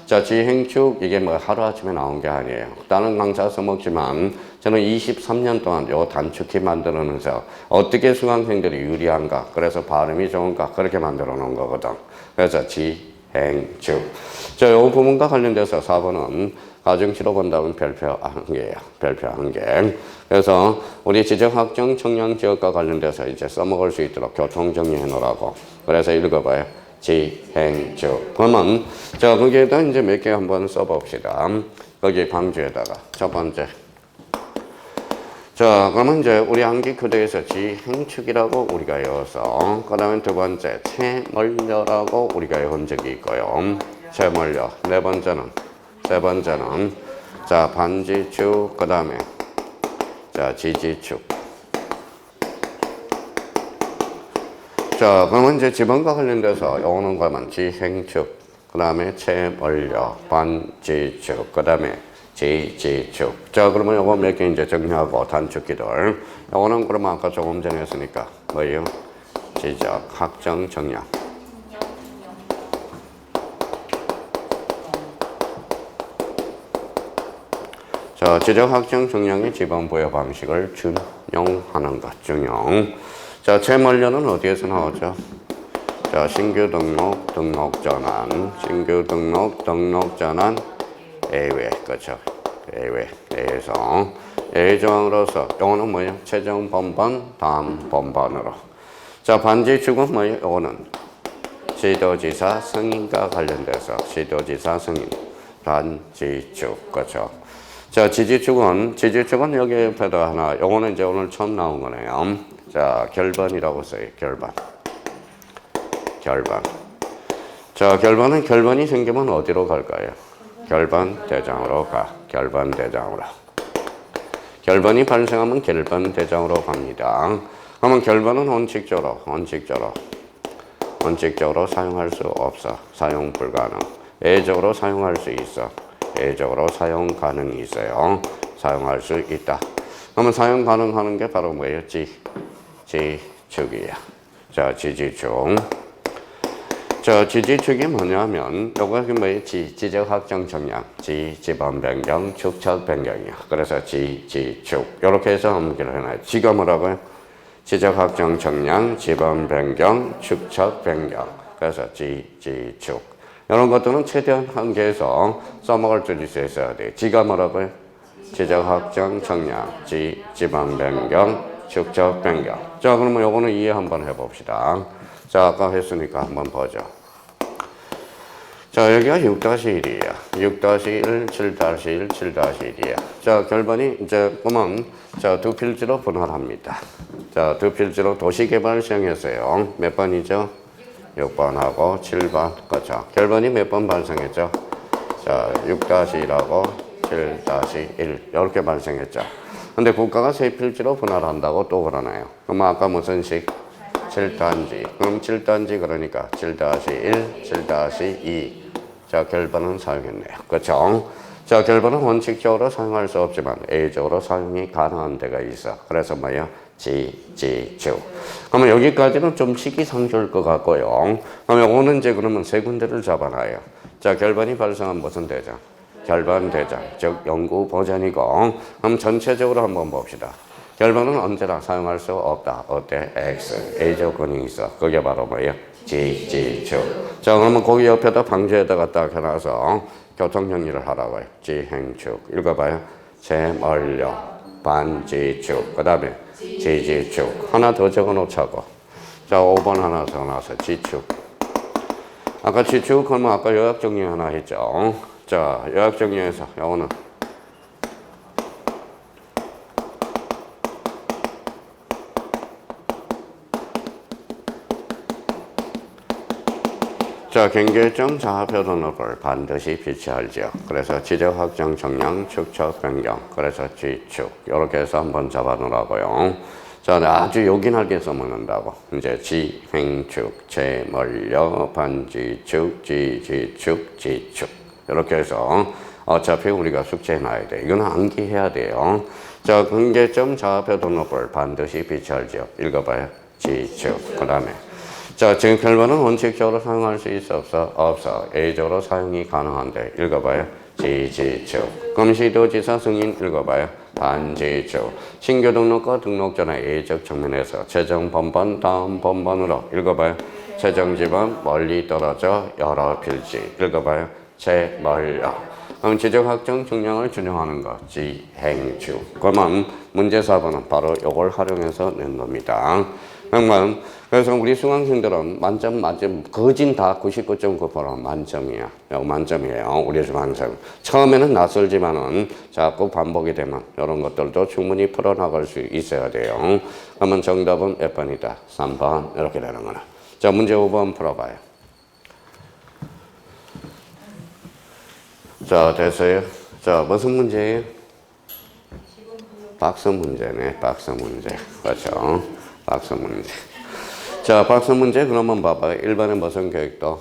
자, 지행축 이게 뭐 하루아침에 나온 게 아니에요. 다른 강사 써먹지만 저는 23년 동안 요 단축키 만들어내서 어떻게 수강생들이 유리한가, 그래서 발음이 좋은가 그렇게 만들어 놓은 거거든. 그래서 지행축. 자, 요 부분과 관련돼서 4번은 가중치로 본다면 별표 한 개예요. 별표 한 개. 그래서 우리 지적확정 청량 지역과 관련돼서 이제 써먹을 수 있도록 교통 정리해 놓으라고. 그래서 읽어봐요. 지행축. 그러면 자 거기에다 이제 몇 개 한번 써봅시다. 거기 방주에다가 첫 번째. 자, 그러면 이제 우리 암기 코드에서 지행축이라고 우리가 외워서, 그 다음에 두 번째, 채멀려라고 우리가 외운 적이 있고요. 채멀려. 세 번째는, 자, 반지축, 그 다음에, 자, 지지축. 자, 그러면 이제 지방과 관련돼서 요거는 그러면 지행축, 그 다음에 채멀려, 반지축, 그 다음에 지지축. 자, 그러면 요거 몇 개 이제 정리하고 단축키들. 요거는 그러면 아까 조금 전에 했으니까 뭐예요? 지적, 확정, 정량. 자, 지적, 확정, 정량의 지번 부여 방식을 준용하는 것. 준용. 자, 채멀려는 어디에서 나오죠? 자, 신규 등록, 등록 전환. 신규 등록, 등록 전환. A외, 그렇죠. A에서 A 조항으로서 요거는 뭐예요? 최종 번번, 다음 번번으로. 자, 반지축은 뭐예요? 요거는 지도지사 승인과 관련돼서 지도지사 승인, 반지축, 그렇죠. 자, 지지축은 여기 옆에다 하나, 요거는 이제 오늘 처음 나온 거네요. 자, 결번이라고 써요. 결번. 자, 결번이 생기면 어디로 갈까요? 결번대장으로 가. 결번대장으로. 결번이 발생하면 결번대장으로 갑니다. 그러면 결번은 원칙적으로 사용할 수 없어. 사용 불가능. 예외적으로 사용할 수 있어. 예외적으로 사용 가능이 있어요. 사용할 수 있다. 그러면 사용 가능하는 게 바로 뭐예요? 지축이야. 자, 지지축. 자, 지지축이 뭐냐면, 요거 뭐예요? 지적 확정 정량, 지번 변경, 축척 변경이야. 그래서 지지축. 요렇게 해서 암기를 해놔요. 지가 뭐라고요? 지적 확정 정량, 지번 변경, 축척 변경. 그래서 지지축. 이런 것들은 최대한 한 개에서 써먹을 줄 있어야 돼. 지가 뭐라고요? 지적 확정 정량, 지번 변경, 축척 변경. 자, 그러면 요거는 이해 한번 해봅시다. 자, 아까 했으니까 한번 보죠. 자, 여기가 6-1이에요. 6-1, 7-1, 7-1이에요. 자, 결번이 이제 그러면 자, 두 필지로 분할합니다. 자, 두 필지로 도시개발 시행했어요. 몇 번이죠? 6번하고 7번. 그렇죠. 결번이 몇 번 발생했죠? 자, 6-1하고 7-1 이렇게 발생했죠. 근데 국가가 세 필지로 분할한다고 또 그러나요? 그럼 아까 무슨 식? 7단지. 그럼 7단지 그러니까 7-1, 7-2. 자, 결번은 사용했네요. 그렇죠? 자, 결번은 원칙적으로 사용할 수 없지만 예외적으로 사용이 가능한 데가 있어. 그래서 뭐예요? 지축. 그러면 여기까지는 좀 시기상조일 것 같고요. 그러면 오는 이제 그러면 세 군데를 잡아놔요. 자, 결번이 발생한 무슨 대장? 결번 대장, 즉 영구 보전이고. 그럼 전체적으로 한번 봅시다. 결번은 언제나 사용할 수 없다. 어때? X. A 조건이 있어. 그게 바로 뭐예요? 지축. 자, 그러면 거기 옆에다 방지에다가 딱 해놔서 교통 정리를 하라고 해요. 지행축. 읽어봐요. 채멀려, 반지축. 그 다음에 지지축. 하나 더 적어 놓자고. 자, 5번 하나 더 나와서 지축. 아까 지축, 그러면 아까 요약 정리 하나 했죠. 자, 요약 정리해서 요거는 자, 경계점 좌표 등록을 반드시 비치할지요. 그래서 지적 확정 정량 축척 변경. 그래서 지축. 이렇게 해서 한번 잡아놓으라고요. 자, 아주 요긴하게 써먹는다고. 이제 지행축, 채멀려, 반지축, 지지축, 지축. 이렇게 해서 어차피 우리가 숙제해놔야 돼. 이건 암기해야 돼요. 자, 경계점 좌표 등록을 반드시 비치할지요. 읽어봐요. 지축. 그 다음에 자, 지금 결과는 원칙적으로 사용할 수 있어 없어? 없어. 예외적으로 사용이 가능한데 읽어봐요. 지지축. 금시도지사 승인 읽어봐요. 반지축. 신규 등록과 등록 전에 예외적 측면에서 최종 번번 다음 번번으로 읽어봐요. 최종 지번 멀리 떨어져 여러 필지 읽어봐요. 채멀려. 그럼 지적확정 증량을 준용하는 거. 지행주. 그러면 문제 4번은 바로 이걸 활용해서 낸 겁니다. 그러면 그래서 우리 수강생들은 만점 거진 다 99.9% 만점이야. 만점이에요. 우리 수강생. 처음에는 낯설지만은 자꾸 반복이 되면 이런 것들도 충분히 풀어나갈 수 있어야 돼요. 그러면 정답은 몇 번이다? 3번 이렇게 되는 거나. 자, 문제 5번 풀어봐요. 자, 됐어요? 자, 무슨 문제예요? 박스 문제네. 박스 문제. 그렇죠? 박스 문제. 자, 박스 문제 그러면 봐봐요. 1번은 무슨 계획도?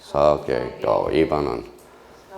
사업 계획도. 2번은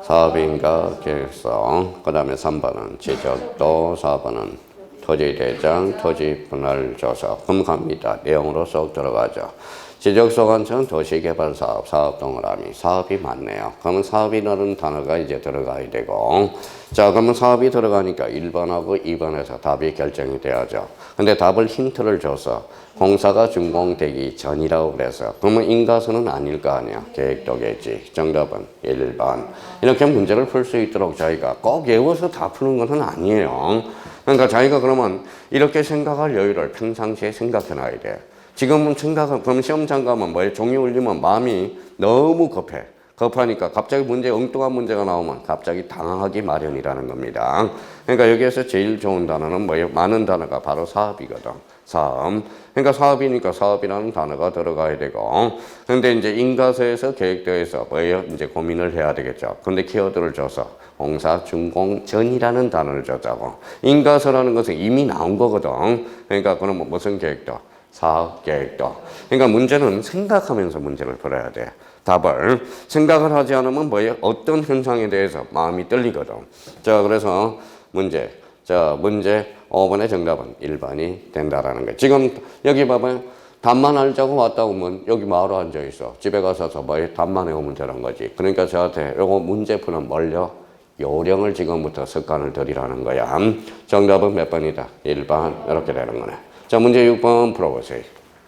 사업인가 계획성. 그 다음에 3번은 지적도. 4번은 토지대장, 토지분할조사. 그럼 갑니다. 내용으로 쏙 들어가죠. 지적소관청 도시개발사업, 사업 동그라미. 사업이 많네요. 그러면 사업이라는 단어가 이제 들어가야 되고. 자, 그러면 사업이 들어가니까 1번하고 2번에서 답이 결정이 돼야죠. 근데 답을 힌트를 줘서 공사가 준공되기 전이라고 그래서 그러면 인가서는 아닐 거 아니야. 계획도겠지. 정답은 1번. 이렇게 문제를 풀 수 있도록 저희가 꼭 외워서 다 푸는 것은 아니에요. 그러니까 자기가 그러면 이렇게 생각할 여유를 평상시에 생각해 놔야 돼. 지금은 그럼 시험장 가면 뭐에 종이 울리면 마음이 너무 급해. 급하니까 갑자기 엉뚱한 문제가 나오면 갑자기 당황하기 마련이라는 겁니다. 그러니까 여기에서 제일 좋은 단어는 뭐예요? 많은 단어가 바로 사업이거든. 사업. 그러니까 사업이니까 사업이라는 단어가 들어가야 되고. 근데 이제 인가서에서 계획도에서 뭐예요? 이제 고민을 해야 되겠죠. 근데 키워드를 줘서 공사 준공 전이라는 단어를 줬자고. 인가서라는 것은 이미 나온 거거든. 그러니까 그러면 무슨 계획도? 사업 계획도. 그러니까 문제는 생각하면서 문제를 풀어야 돼. 답을 생각을 하지 않으면 뭐예요? 어떤 현상에 대해서 마음이 떨리거든. 자, 그래서 문제 5번의 정답은 1번이 된다라는 거예요. 지금 여기 봐봐요. 답만 알자고 왔다 오면 여기 마을에 앉아 있어. 집에 가서 뭐예요? 답만 해오면 되는 거지. 그러니까 저한테 요거 문제 푸는 뭘요? 요령을 지금부터 습관을 들이라는 거야. 정답은 몇 번이다? 1번 이렇게 되는 거네. 자, 문제 6번 풀어보세요.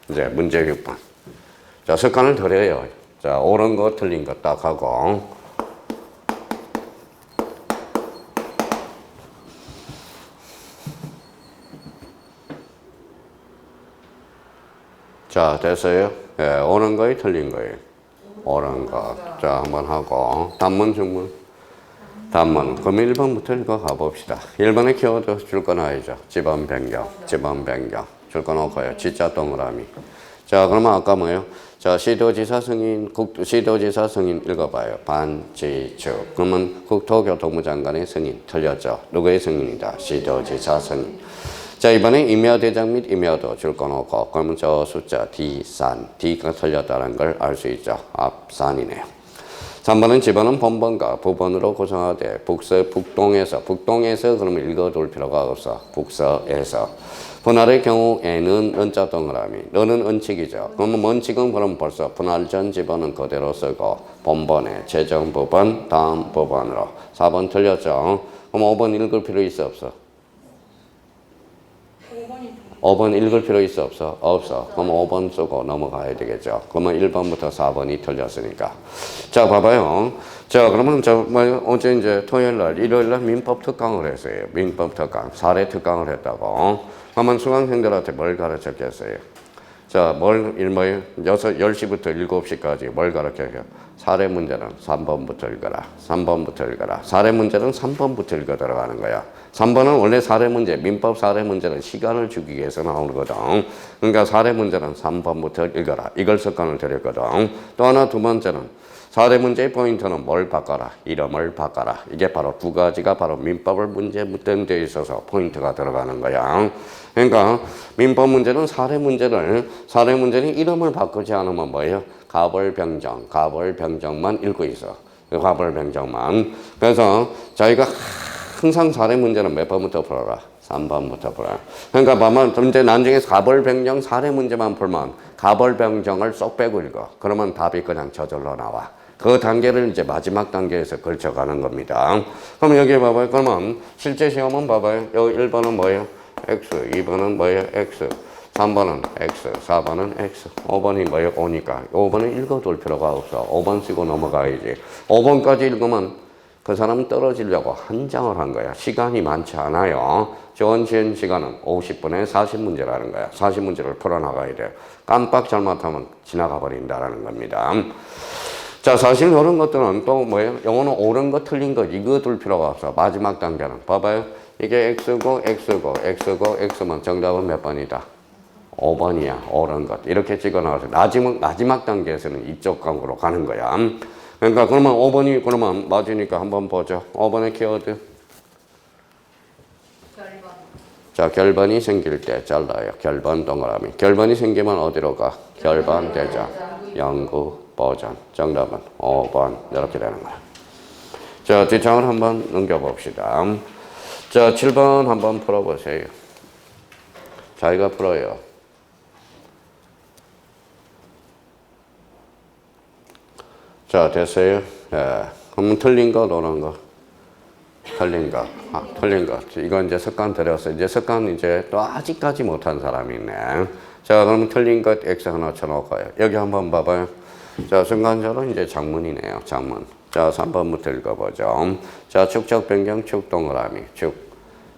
이제 문제 6번. 자, 습관을 들여요. 자, 옳은 거 틀린 거 딱 하고. 자, 됐어요? 예, 옳은 거에 틀린 거예요. 옳은 거. 자, 한번 하고. 단문, 중문. 단문. 그럼 1번부터 읽어 가봅시다. 1번에 키워드 줄 거 나야죠. 지번 변경. 줄 거 놓고요. 지자 동그라미. 자, 그러면 아까 뭐예요? 자, 시도지사 승인 읽어봐요. 반지축. 그러면 국토교통부 장관의 승인 틀렸죠. 누구의 승인이다? 시도지사 승인. 자, 이번에 임야대장 및 임야도 줄 거 놓고 그러면 저 숫자 D산. D가 틀렸다는 걸 알 수 있죠. 앞산이네요. 3번은 지번은 본번과 부번으로 구성하되 북동에서 그러면 읽어둘 필요가 없어. 북서에서. 분할의 경우에는 은자 동그라미. 너는 은칙이죠. 그러면 원칙은 그럼 벌써 분할 전 지번은 그대로 쓰고 본번에 최종 부번, 다음 부번으로. 4번 틀렸죠. 그럼 5번 읽을 필요 있어 없어? 5번 읽을 필요 있어 없어? 없어. 그럼 5번 쓰고 넘어가야 되겠죠. 그러면 1번부터 4번이 틀렸으니까. 자, 봐봐요. 자, 그러면 어제 이제 토요일 날, 일요일 날 민법 특강을 했어요. 민법 특강. 사례 특강을 했다고. 그러면 수강생들한테 뭘 가르쳤겠어요? 자, 10시부터 7시까지 뭘 가르쳐요? 사례 문제는 3번부터 읽어라. 사례 문제는 3번부터 읽어 들어가는 거야. 3번은 원래 사례 문제, 민법 사례 문제는 시간을 주기 위해서 나오는 거거든. 그러니까 사례 문제는 3번부터 읽어라. 이걸 습관을 들였거든. 또 하나 두 번째는 사례 문제의 포인트는 뭘 바꿔라? 이름을 바꿔라. 이게 바로 두 가지가 바로 민법을 문제 묻는 데 있어서 포인트가 들어가는 거야. 그러니까 민법 문제는 사례 문제는 이름을 바꾸지 않으면 뭐예요? 가벌병정만 읽고 있어. 가벌병정만. 그래서 저희가 항상 사례 문제는 몇 번부터 풀어라? 3번부터 풀어라. 그러니까 봐만 이제 나중에 가벌병정 사례 문제만 풀면 가벌병정을 쏙 빼고 읽어. 그러면 답이 그냥 저절로 나와. 그 단계를 이제 마지막 단계에서 걸쳐가는 겁니다. 그럼 여기 봐봐요. 그러면 실제 시험은 봐봐요. 여기 1번은 뭐예요? X, 2번은 뭐예요? X, 3번은 X, 4번은 X, 5번이 뭐예요? O니까 5번은 읽어둘 필요가 없어. 5번 쓰고 넘어가야지. 5번까지 읽으면 그 사람은 떨어지려고 한 장을 한 거야. 시간이 많지 않아요. 주어진 시간은 50분에 40문제라는 거야. 40문제를 풀어나가야 돼요. 깜빡 잘못하면 지나가 버린다라는 겁니다. 자, 사실 이런 것들은 또 뭐예요? 영어는 옳은 거 틀린 거 이거 둘 필요가 없어. 마지막 단계는 봐봐요. 이게 X고 X고 X고 X면 정답은 몇 번이다? 5번이야. 옳은 것. 이렇게 찍어놔서 마지막 단계에서는 이쪽 강으로 가는 거야. 그러니까 그러면 5번이 그러면 맞으니까 한번 보죠. 5번의 키워드. 결번. 자, 결번이 생길 때 잘라요. 결번 동그라미. 결번이 생기면 어디로 가? 결번 대장. 연구 보전. 정답은 5번. 이렇게 되는 거야. 자, 뒷장을 한번 넘겨봅시다. 자, 7번 한번 풀어보세요. 자기가 풀어요. 자, 됐어요? 예. 그럼 틀린 거, 노란 거. 틀린 거. 틀린 거. 이건 이제 습관 들였어요. 이제 습관 이제 또 아직까지 못한 사람이 있네. 자, 그러면 틀린 것 X 하나 쳐놓고요. 여기 한번 봐봐요. 자, 순간적으로 이제 장문이네요. 장문. 자, 3번부터 읽어보죠. 자, 축적 변경 축 동그라미. 축.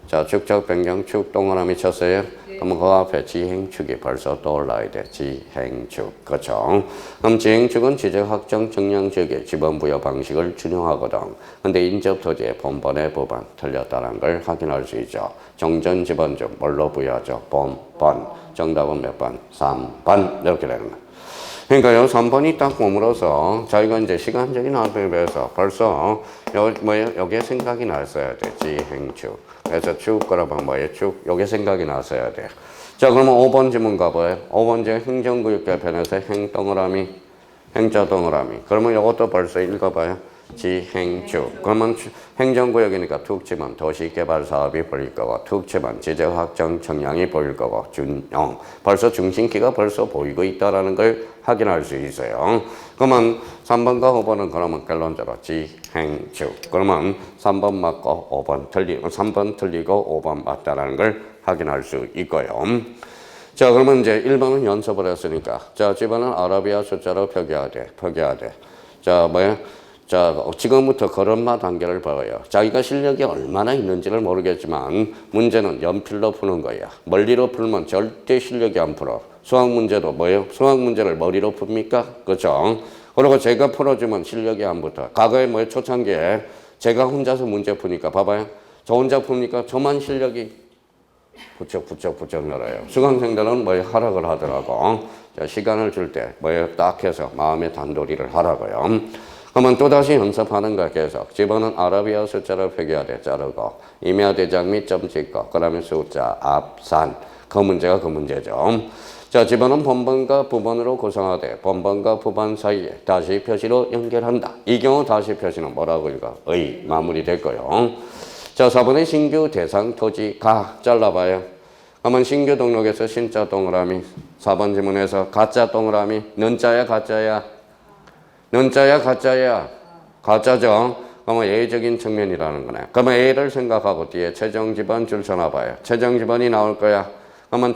자, 축적 변경 축 동그라미 쳤어요. 그러면 그 앞에 지행축이 벌써 떠올라야 돼. 지행축. 그렇죠? 그럼 지행축은 지적 확정 정량 지역의 지번 부여 방식을 준용하거든. 근데 인접 토지의 본번의 부분 틀렸다는 걸 확인할 수 있죠. 정전 지번 중 뭘로 부여하죠? 본번. 정답은 몇 번? 3번. 이렇게 되는 거야. 그러니까요, 3번이 딱 머물어서 자기가 이제 시간적인 압력에서 벌써 여기에 생각이 났어야 돼. 지행축. 그래서 축 그러면 뭐예요? 축. 여기에 생각이 났어야 돼. 자, 그러면 5번 지문 가봐요. 5번 제 행정구역 개편에서 행동그라미, 행자 동그라미. 그러면 이것도 벌써 읽어봐요. 지행축. 그러면 행정구역이니까 툭 치면 도시개발사업이 보일 거고, 툭 치면 지적확정 청량이 보일 거고, 준용. 벌써 중심기가 벌써 보이고 있다는 걸 확인할 수 있어요. 그러면 3번과 5번은 그러면 결론적으로 지행축. 그러면 3번 맞고 5번 틀리고, 3번 틀리고 5번 맞다라는 걸 확인할 수 있고요. 자, 그러면 이제 1번은 연습을 했으니까. 자, 집어는 아라비아 숫자로 표기해야 돼. 표기해야 돼. 자, 뭐야? 자, 지금부터 걸음마 단계를 봐요. 자기가 실력이 얼마나 있는지를 모르겠지만 문제는 연필로 푸는 거야. 멀리로 풀면 절대 실력이 안 풀어. 수학 문제도 뭐예요? 수학 문제를 머리로 풉니까? 그렇죠? 그리고 제가 풀어주면 실력이 안 붙어. 과거에 뭐예요? 초창기에 제가 혼자서 문제 푸니까 봐봐요. 저 혼자 푸니까 저만 실력이 부쩍 늘어요. 수강생들은 뭐예요? 하락을 하더라고. 자, 시간을 줄 때 뭐예요? 딱 해서 마음의 단도리를 하라고요. 그러면 또다시 연습하는 거 계속. 집어는 아라비아 숫자로 표기해야 돼. 자르고. 임야 대장 및 점 찍고. 그 다음에 숫자, 앞산. 그 문제가 그 문제죠. 자, 집어는 본번과 부번으로 구성하되 본번과 부번 사이에 다시 표시로 연결한다. 이 경우 다시 표시는 뭐라고 읽어? 의. 마무리될 거요. 자, 4번의 신규 대상 토지 가. 잘라봐요. 그러면 신규 등록에서 신자 동그라미. 4번 지문에서 가짜 동그라미. 는자야 가짜야? 는자야 가짜야? 가짜죠. 그러면 A적인 측면이라는 거네. 그러면 A를 생각하고 뒤에 최종 지번 줄 서놔봐요. 최종 지번이 나올 거야. 그러면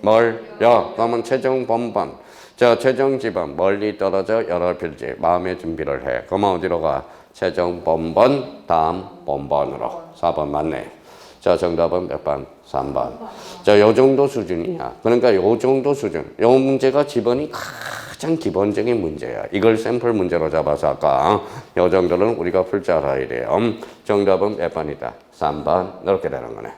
멀려. 그러면 최종 본번. 자, 최종 지번 멀리 떨어져 여러 필지. 마음의 준비를 해. 그러면 어디로 가? 최종 본번 다음 본번으로. 4번 맞네. 자, 정답은 몇 번? 3번. 자, 요 정도 수준이야. 그러니까 요 정도 수준. 요 문제가 지번이 가장 기본적인 문제야. 이걸 샘플 문제로 잡아서 아까 요 정도는 우리가 풀 줄 알아야 돼요. 정답은 몇 번이다? 3번. 이렇게 되는 거네.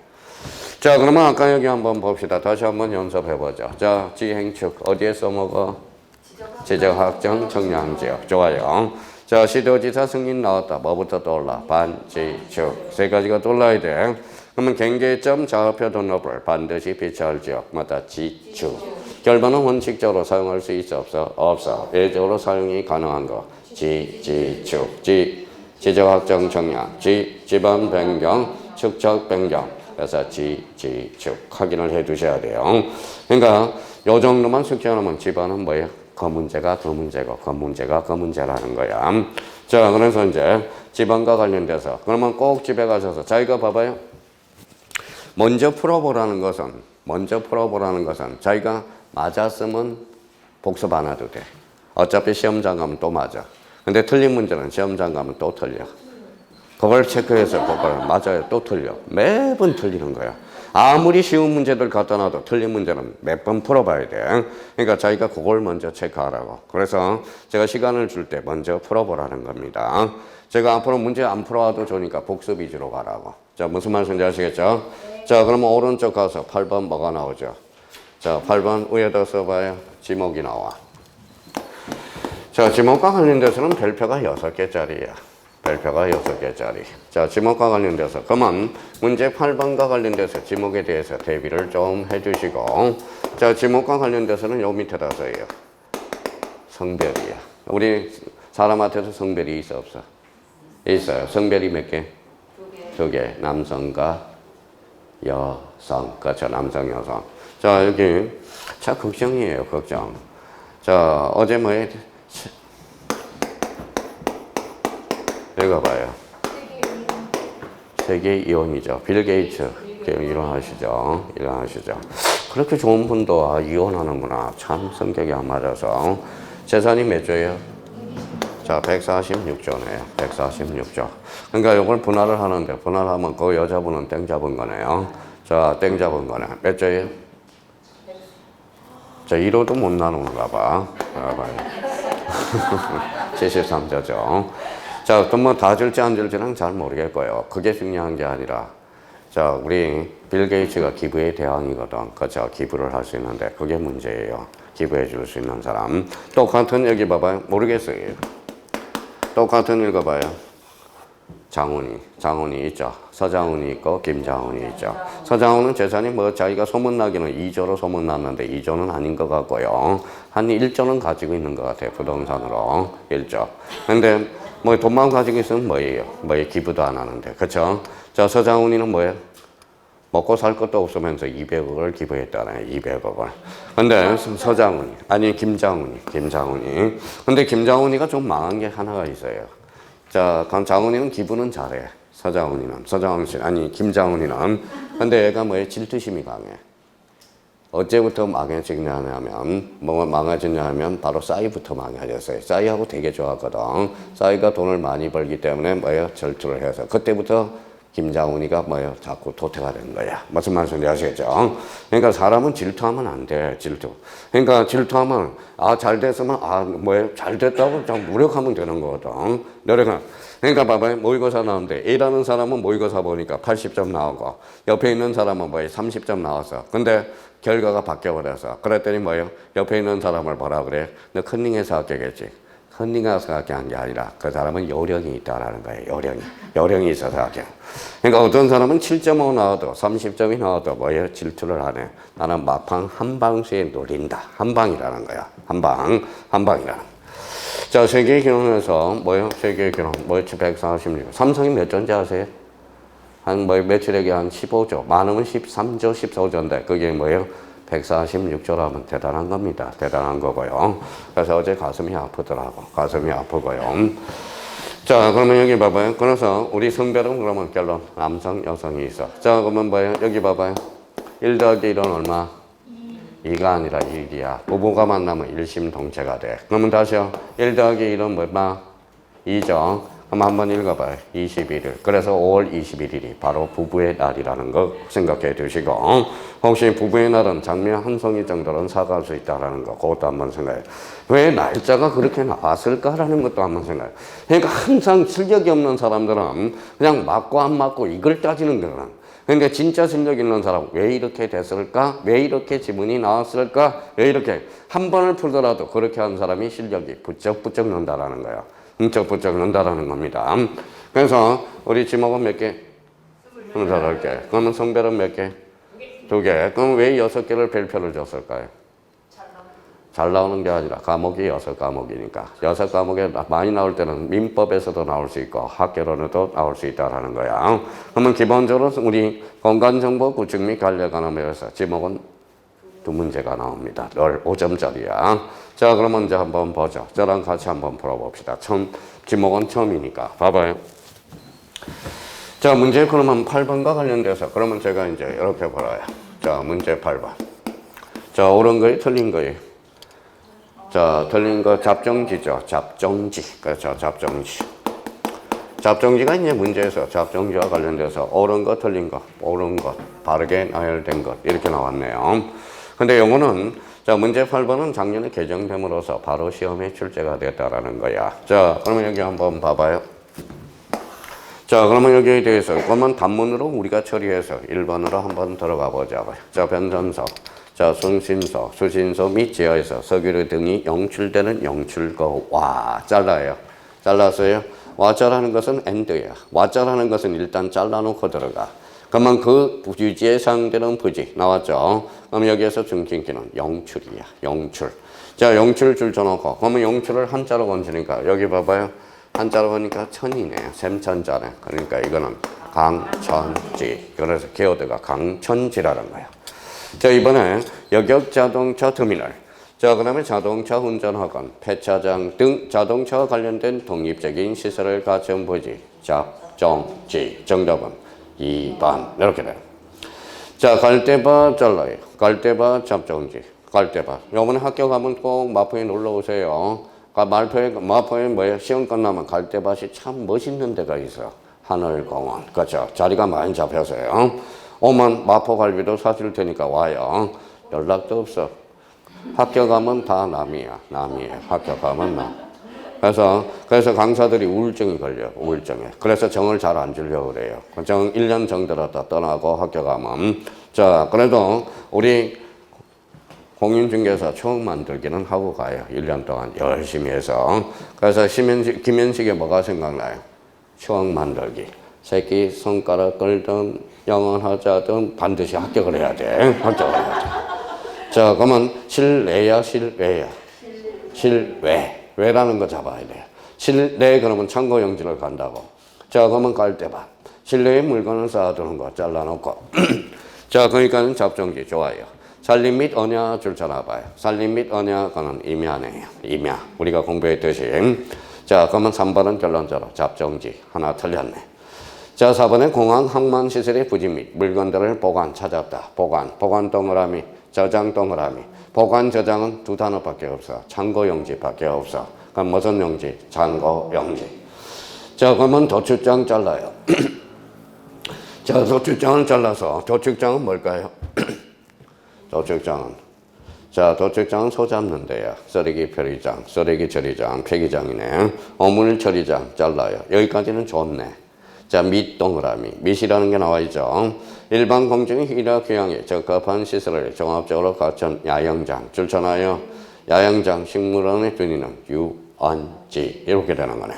자, 그러면 아까 여기 한번 봅시다. 다시 한번 연습해보죠. 자, 지행축. 어디에 써먹어? 지적확정 청량지역. 좋아요. 자, 시도지사 승인 나왔다. 뭐부터 떠올라? 반지축. 세 가지가 떠올라야 돼. 그러면 경계점 좌표 등록을 반드시 비춰할 지역마다 지축. 결번은 원칙적으로 사용할 수 있어 없어? 없어. 예적으로 사용이 가능한 거. 지축. 지적확정 청량. 지번 변경. 축적 변경. 그래서 지축 확인을 해 두셔야 돼요. 그러니까 요 정도만 숙지하면 집안은 뭐예요? 그 문제가 그 문제고 그 문제가 그 문제라는 거야. 자, 그래서 이제 집안과 관련돼서 그러면 꼭 집에 가셔서 자기가 봐봐요. 먼저 풀어보라는 것은 자기가 맞았으면 복습 안 해도 돼. 어차피 시험장 가면 또 맞아. 근데 틀린 문제는 시험장 가면 또 틀려. 그걸 체크해서 그걸 맞아요. 또 틀려. 매번 틀리는 거야. 아무리 쉬운 문제들 갖다 놔도 틀린 문제는 몇 번 풀어봐야 돼. 그러니까 자기가 그걸 먼저 체크하라고. 그래서 제가 시간을 줄 때 먼저 풀어보라는 겁니다. 제가 앞으로 문제 안 풀어와도 좋으니까 복습 위주로 가라고. 자, 무슨 말씀인지 아시겠죠? 자, 그러면 오른쪽 가서 8번 뭐가 나오죠? 자, 8번 위에다 써봐요. 지목이 나와. 자, 지목과 관련돼서는 별표가 6개짜리야. 별표가 6개짜리. 자, 지목과 관련돼서. 그러면 문제 8번과 관련돼서 지목에 대해서 대비를 좀 해주시고. 자, 지목과 관련돼서는 요 밑에다 써요. 성별이야. 우리 사람한테도 성별이 있어, 없어? 있어요. 성별이 몇 개? 2개. 남성과 여성. 그렇죠. 남성, 여성. 자, 여기. 자, 걱정이에요, 걱정. 자, 어제 뭐에 읽어봐요. 세계 이혼이죠. 빌 게이츠. 일어나시죠. 일어나시죠. 그렇게 좋은 분도 이혼하는구나. 참 성격이 안 맞아서. 재산이 몇 조예요? 자, 146조네요. 146조. 그러니까 이걸 분할을 하는데, 분할하면 그 여자분은 땡 잡은 거네요. 자, 땡 잡은 거네. 몇 조예요? 자, 1호도 못 나누는가 봐. 봐봐요. 73조죠. 자, 그럼 뭐 다 줄지 안 줄지는 잘 모르겠고요. 그게 중요한 게 아니라, 자, 우리 빌 게이츠가 기부의 대왕이거든. 그렇죠. 기부를 할 수 있는데, 그게 문제예요. 기부해 줄 수 있는 사람. 똑같은, 여기 봐봐요. 모르겠어요. 똑같은 읽어봐요. 장훈이 있죠. 서장훈이 있고, 김장훈이 있죠. 서장훈은 재산이 뭐 자기가 소문나기는 2조로 소문났는데 2조는 아닌 것 같고요. 한 1조는 가지고 있는 것 같아요. 부동산으로. 1조. 근데 뭐 돈만 가지고 있으면 뭐예요? 기부도 안 하는데. 그쵸? 자, 서장훈이는 뭐예요? 먹고 살 것도 없으면서 200억을 기부했다네. 200억을. 근데 김장훈이. 근데 김장훈이가 좀 망한 게 하나가 있어요. 자, 장훈이는 기부는 잘해. 김장훈이는. 근데 얘가 뭐예요? 질투심이 강해. 어째부터 망해졌냐면, 뭐가 망해졌냐면, 바로 싸이부터 망해졌어요. 싸이하고 되게 좋았거든. 싸이가 돈을 많이 벌기 때문에 뭐예요? 절투를 해서. 그때부터 김장훈이가 뭐예요? 자꾸 도태가 된 거야. 무슨 말씀인지 아시겠죠? 그러니까 사람은 질투하면 안 돼, 질투. 그러니까 질투하면, 잘 됐으면, 잘 됐다고 좀 노력하면 되는 거거든. 그러니까 봐봐요. 모의고사 나오는데, A라는 사람은 모의고사 보니까 80점 나오고, 옆에 있는 사람은 30점 나왔어. 근데 결과가 바뀌어버려서. 그랬더니 뭐예요? 옆에 있는 사람을 뭐라 그래? 너 컨닝해서 합격했지. 컨닝해서 합격한 게 아니라 그 사람은 요령이 있다라는 거예요. 요령이 있어서 합격. 그러니까 어떤 사람은 7.5 나와도 30점이 나와도 뭐예요? 질투를 하네. 나는 막판 한 방수에 노린다. 한 방이라는 거야. 한 방이라는. 자, 세계 결혼에서 뭐예요? 세계 결혼. 146. 삼성이 몇 조인지 아세요? 매출액이 한 15조. 많으면 13조, 14조인데, 그게 뭐예요? 146조라면 대단한 겁니다. 대단한 거고요. 그래서 어제 가슴이 아프더라고. 가슴이 아프고요. 자, 그러면 여기 봐봐요. 그래서 우리 성별은 그러면 결론. 남성, 여성이 있어. 자, 그러면 뭐예요? 여기 봐봐요. 1 더하기 1은 얼마? 2가 아니라 1이야. 부부가 만나면 일심동체가 돼. 그러면 다시요. 1 더하기 1은 뭐야? 2죠. 그럼 한번 읽어봐요. 21일. 그래서 5월 21일이 바로 부부의 날이라는 거 생각해 두시고, 혹시 부부의 날은 장미 한 송이 정도는 사갈 수 있다는 거, 그것도 한번 생각해. 왜 날짜가 그렇게 나왔을까라는 것도 한번 생각해. 그러니까 항상 실력이 없는 사람들은 그냥 맞고 안 맞고 이걸 따지는 거야. 그러니까 진짜 실력 있는 사람, 왜 이렇게 됐을까? 왜 이렇게 지문이 나왔을까? 왜 이렇게? 한 번을 풀더라도 그렇게 한 사람이 실력이 부쩍부쩍 는다라는 거야. 부쩍부쩍 는다라는 겁니다. 그래서 우리 지목은 몇 개? 28개. 그러면 성별은 몇 개? 2개. 그럼 왜 6개를 별표를 줬을까요? 잘 나오는 게 아니라 과목이 6과목이니까. 6과목에 많이 나올 때는 민법에서도 나올 수 있고 학개론에도 나올 수 있다는 거야. 그러면 기본적으로 우리 공간정보 구축 및 관리관험에서 지목은 2문제가 나옵니다. 늘 5점짜리야. 자, 그러면 이제 한번 보죠. 저랑 같이 한번 풀어봅시다. 지목은 처음이니까. 봐봐요. 자, 문제 그러면 8번과 관련돼서 그러면 제가 이제 이렇게 풀어요. 자, 문제 8번. 자, 옳은 거예요? 틀린 거예요? 자, 틀린 거 잡정지죠. 잡정지. 그렇죠. 잡정지. 잡정지가 이제 문제에서 잡정지와 관련돼서 옳은 것, 틀린 것, 옳은 것, 바르게 나열된 것 이렇게 나왔네요. 근데 요거는 자, 문제 8번은 작년에 개정됨으로써 바로 시험에 출제가 됐다라는 거야. 자, 그러면 여기 한번 봐봐요. 자, 그러면 여기에 대해서 그러면 단문으로 우리가 처리해서 1번으로 한번 들어가 보자. 자, 변전서, 자, 순신서, 수신서 및 지하에서 석유류 등이 영출되는 영출거 와 잘라요. 잘랐어요. 와자라는 것은 and야. 와자라는 것은 일단 잘라놓고 들어가. 그러면 그 부지에 해당되는 부지 나왔죠. 그럼 여기에서 중진기는 영출이야. 영출. 자, 영출 줄 쳐놓고 그러면 영출을 한자로 건지니까 여기 봐봐요. 한자로 보니까 천이네요. 샘천자네. 그러니까 이거는 강천지. 그래서 키워드가 강천지라는 거야. 자, 이번에 여객자동차 터미널. 자, 그 다음에 자동차 운전학원, 폐차장 등 자동차와 관련된 독립적인 시설을 갖춘 부지. 잡정지. 정답은 2번. 이렇게 돼요. 자, 갈대밭 잘라요. 갈대밭 잡정지. 갈대밭. 요번에 학교 가면 꼭 마포에 놀러 오세요. 마포에 뭐예요? 시험 끝나면 갈대밭이 참 멋있는 데가 있어. 하늘공원. 그렇죠. 자리가 많이 잡혀서요. 오면 마포갈비도 사줄 테니까 와요. 연락도 없어. 학교 가면 다 남이야. 남이에요. 학교 가면 남. 그래서 강사들이 우울증이 걸려. 우울증에. 그래서 정을 잘 안 주려고 그래요. 1년 정 들었다 떠나고 학교 가면. 자, 그래도 우리 공인중개사 추억 만들기는 하고 가요. 1년 동안 열심히 해서. 그래서 김현식에 뭐가 생각나요? 추억 만들기. 새끼 손가락 끌든 영원하자든 반드시 합격을 해야 돼. 합격을 해야 돼. 자, 그러면 실내야 실외야? 실외. 외라는 거 잡아야 돼요. 실내 그러면 창고 영지를 간다고. 자, 그러면 갈대밭. 실내에 물건을 쌓아두는 거 잘라놓고. 자, 그러니까 잡정지 좋아요. 살림 및 언야 줄 쳐놔봐요. 살림 및 언야가는 임야네요. 임야. 우리가 공부했듯이. 자, 그러면 3번은 결론적으로 잡정지. 하나 틀렸네. 자, 4번에 공항 항만 시설의 부지 및 물건들을 보관 찾았다. 보관 동그라미, 저장 동그라미. 보관 저장은 두 단어밖에 없어. 창고 용지밖에 없어. 그럼 무슨 용지? 창고 용지. 자, 그러면 도축장 잘라요. 자, 도축장을 잘라서 도축장은 뭘까요? 도축장은 자, 도축장은 소 잡는 데야. 쓰레기 처리장, 쓰레기 처리장, 폐기장이네. 어물 처리장 잘라요. 여기까지는 좋네. 자, 밑 동그라미. 밑이라는 게 나와 있죠. 일반 공중의 희라 귀향에 적합한 시설을 종합적으로 갖춘 야영장. 줄 쳐놔요. 야영장 식물원의 준이는 유언지. 이렇게 되는 거네.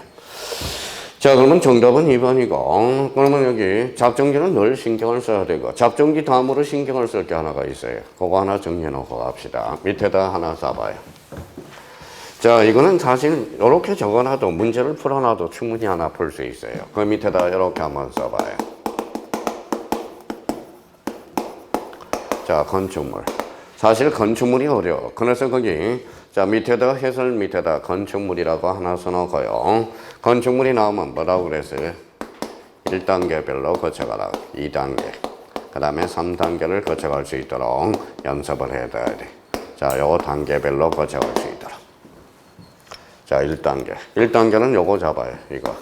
자, 그러면 정답은 2번이고, 그러면 여기 잡정지는 늘 신경을 써야 되고, 잡정지 다음으로 신경을 쓸 게 하나가 있어요. 그거 하나 정리해 놓고 갑시다. 밑에다 하나 써봐요. 자, 이거는 사실 이렇게 적어놔도 문제를 풀어놔도 충분히 하나 풀 수 있어요. 그 밑에다 이렇게 한번 써봐요. 자, 건축물. 사실 건축물이 어려워. 그래서 거기 자, 밑에다 해설 밑에다 건축물이라고 하나 써놓고요. 건축물이 나오면 뭐라고 그랬어요? 1단계별로 거쳐가라. 2단계. 그 다음에 3단계를 거쳐갈 수 있도록 연습을 해둬야 돼. 자, 요 단계별로 거쳐갈 수 있도록. 자, 1단계. 1단계는 요거 잡아요. 이거.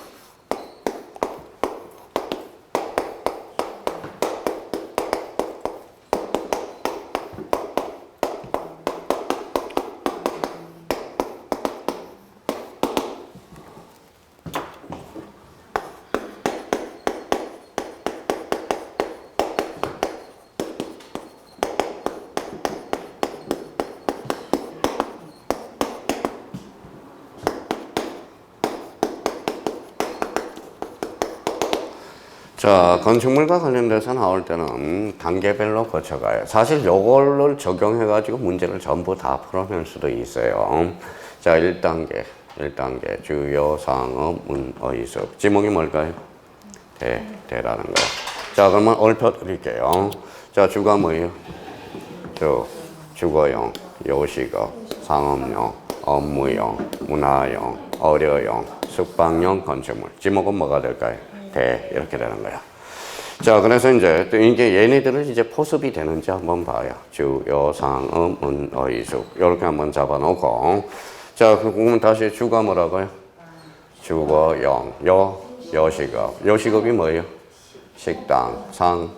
자, 건축물과 관련돼서 나올 때는 단계별로 거쳐가요. 사실 요거를 적용해가지고 문제를 전부 다 풀어낼 수도 있어요. 자, 1단계. 주요 상업 문의숙. 지목이 뭘까요? 대라는 거예요. 자, 그러면 읊어드릴게요. 자, 주가 뭐예요? 주거용, 요식업, 상업용, 업무용, 문화용, 의료용, 숙박용 건축물. 지목은 뭐가 될까요? 이렇게 되는 거야. 자, 그래서 이제 또 이게 얘네들은 이제 포습이 되는지 한번 봐요. 주요, 상음, 은, 어이숙. 이렇게 한번 잡아놓고. 자, 그러면 다시 주가 뭐라고요? 주거, 영, 여식업. 여식업이 뭐예요? 식당, 상,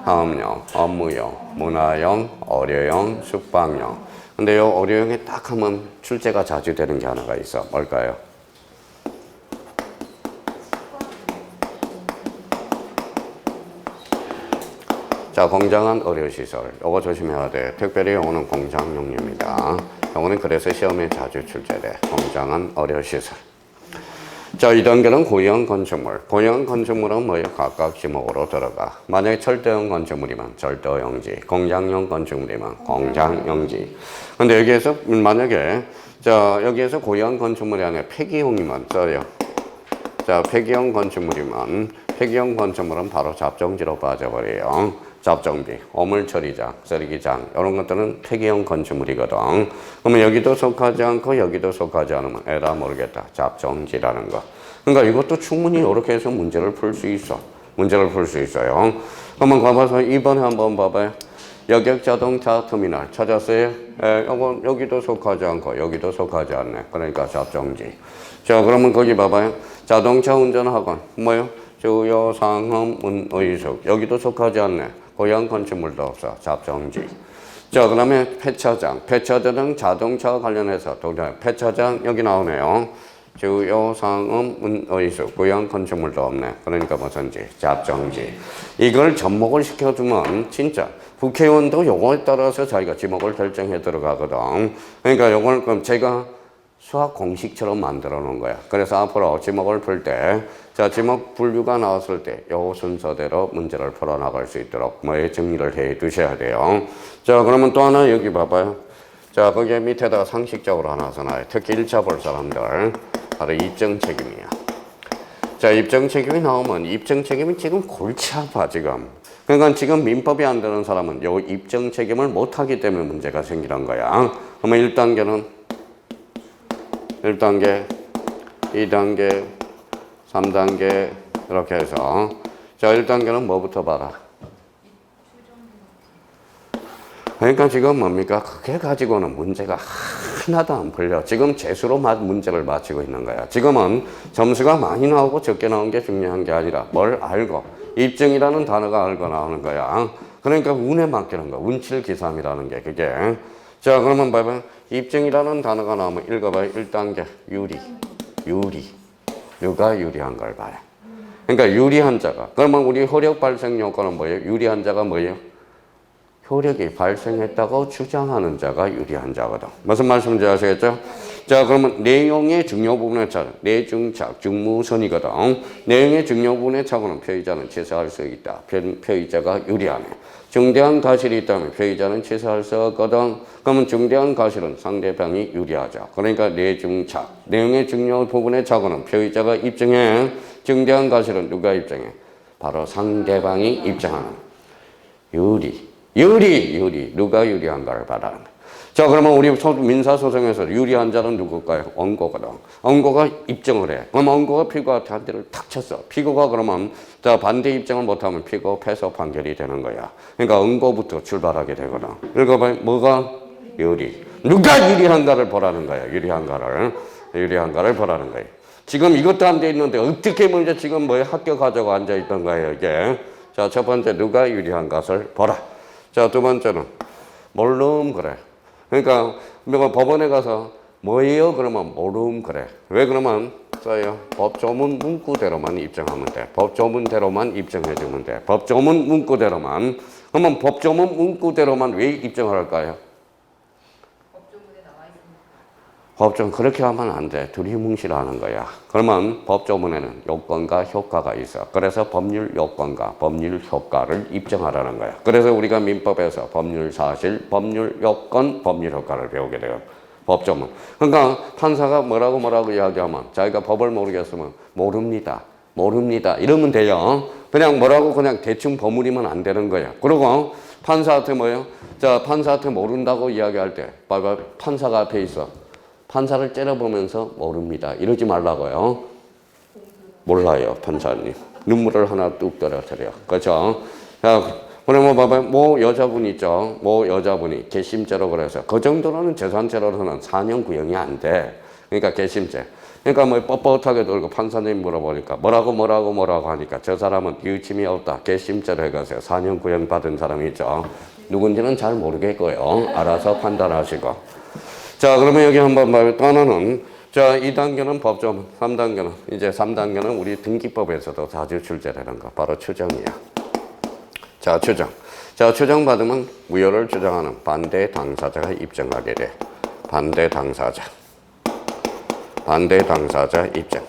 사업용, 업무용, 문화용, 어려용, 숙박용. 근데 요 어려용에 딱 하면 출제가 자주 되는 게 하나가 있어. 뭘까요? 자, 공장은 의료시설. 요거 조심해야 돼. 특별히 요거는 공장용입니다. 요거는 그래서 시험에 자주 출제돼. 공장은 의료시설. 자, 2단계는 고유형 건축물. 고유형 건축물은 뭐예요? 각각 지목으로 들어가. 만약에 철도형 건축물이면 철도용지, 공장용 건축물이면 공장용지. 근데 여기에서 만약에 자, 여기에서 고유형 건축물이 아니라 폐기형이면 써요. 자, 폐기형 건축물은 바로 잡종지로 빠져버려요. 잡종비, 오물처리장, 쓰레기장 이런 것들은 폐기형 건축물이거든. 그러면 여기도 속하지 않고 여기도 속하지 않으면 에라 모르겠다. 잡종지라는 거. 그러니까 이것도 충분히 이렇게 해서 문제를 풀 수 있어. 문제를 풀 수 있어요. 한번 가봐서 2번에 한번 봐봐요. 여객 자동차 터미널 찾았어요? 이건 여기도 속하지 않고 여기도 속하지 않네. 그러니까 잡종지. 자, 그러면 거기 봐봐요. 자동차 운전학원 뭐요? 주요, 상험, 은, 의숙. 여기도 속하지 않네. 고유형 건축물도 없어. 잡종지. 자, 그러면 폐차장은 자동차와 관련해서 폐차장 여기 나오네요. 주요, 상험, 은, 의숙. 고유형 건축물도 없네. 그러니까 무슨지? 잡종지. 이걸 접목을 시켜주면 진짜 국회의원도 요거에 따라서 자기가 지목을 결정해 들어가거든. 그러니까 요걸 그럼 제가 수학 공식처럼 만들어 놓은 거야. 그래서 앞으로 지목을 풀 때, 자, 지목 분류가 나왔을 때, 요 순서대로 문제를 풀어 나갈 수 있도록 정리를 해 두셔야 돼요. 자, 그러면 또 하나 여기 봐봐요. 자, 거기 밑에다가 상식적으로 하나 써놔요. 특히 1차 볼 사람들. 바로 입증 책임이야. 자, 입증 책임이 나오면 입증 책임이 지금 골치 아파, 지금. 그러니까 지금 민법이 안 되는 사람은 요 입증 책임을 못 하기 때문에 문제가 생기는 거야. 그러면 1단계, 2단계, 3단계 이렇게 해서 자, 1단계는 뭐부터 봐라? 그러니까 지금 뭡니까? 그게 가지고는 문제가 하나도 안 풀려. 지금 재수로 문제를 맞히고 있는 거야. 지금은 점수가 많이 나오고 적게 나온 게 중요한 게 아니라 뭘 알고 입증이라는 단어가 알고 나오는 거야. 그러니까 운에 맡기는 거야. 운칠기삼이라는 게 그게. 자, 그러면 봐봐. 입증이라는 단어가 나오면 읽어봐요. 1단계 유리. 누가 유리한 걸 봐요. 그러니까 유리한 자가. 그러면 우리 효력 발생 요건은 뭐예요? 유리한 자가 뭐예요? 효력이 발생했다고 주장하는 자가 유리한 자거든. 무슨 말씀인지 아시겠죠? 자, 그러면 내용의 중요 부분의 차는 내중착, 중무선이거든. 내용의 중요 부분의 차고는 표의자는 취소할 수 있다. 표의자가 유리하네. 중대한 과실이 있다면 표의자는 취소할 수 없거든. 그러면 중대한 과실은 상대방이 유리하죠. 그러니까 내중착, 내용의 중요 부분의 차고는 표의자가 입증해. 중대한 과실은 누가 입증해? 바로 상대방이 입증하는. 유리. 누가 유리한가를 말하는 거예요. 자, 그러면 우리 민사소송에서 유리한 자는 누굴까요? 원고거든. 원고가 입증을 해. 그럼 원고가 피고한테 한 대를 탁 쳤어. 피고가 그러면 자, 반대 입증을 못하면 피고 패소 판결이 되는 거야. 그러니까 원고부터 출발하게 되거든. 읽어봐요. 뭐가? 유리. 누가 유리한가를 보라는 거야. 유리한가를 보라는 거예요. 지금 이것도 안 돼 있는데 어떻게 먼저 지금 합격하자고 앉아있던 거예요, 이게. 자, 첫 번째 누가 유리한 것을 보라. 자, 두 번째는 모름 그래. 그러니까 법원에 가서 뭐예요? 그러면 모름 그래. 왜 그러면 써요? 법조문 문구대로만 입증하면 돼. 법조문대로만 입증해주면 돼. 법조문 문구대로만. 그러면 법조문 문구대로만 왜 입증을 할까요? 법조문 그렇게 하면 안 돼. 두리뭉실하는 거야. 그러면 법조문에는 요건과 효과가 있어. 그래서 법률 요건과 법률 효과를 입증하라는 거야. 그래서 우리가 민법에서 법률 사실, 법률 요건, 법률 효과를 배우게 돼요. 법조문. 그러니까 판사가 뭐라고 이야기하면 자기가 법을 모르겠으면 모릅니다. 이러면 돼요. 그냥 그냥 대충 버무리면 안 되는 거야. 그리고 판사한테 뭐예요? 자, 판사한테 모른다고 이야기할 때 판사가 앞에 있어. 판사를 째려보면서 모릅니다. 이러지 말라고요. 몰라요, 판사님. 눈물을 하나 뚝 떨어뜨려. 그렇죠? 자, 그러면 봐봐요. 뭐 여자분 있죠. 뭐 여자분이 괘씸죄로 그래서 그 정도로는 재산죄로서는 4년 구형이 안 돼. 그러니까 괘씸죄. 그러니까 뭐 뻣뻣하게 돌고 판사님 물어보니까 뭐라고 하니까 저 사람은 유침이 없다. 괘씸죄로 해가지고 4년 구형 받은 사람이 있죠. 누군지는 잘 모르겠고요. 알아서 판단하시고. 자, 그러면 여기 한번 봐요. 또 하나는 자, 2단계는 법조문, 3단계는 이제 3단계는 우리 등기법에서도 자주 출제되는 거 바로 추정이야. 자, 추정. 자, 추정 받으면 무효를 주장하는 반대 당사자가 입증하게 돼. 반대 당사자 입증.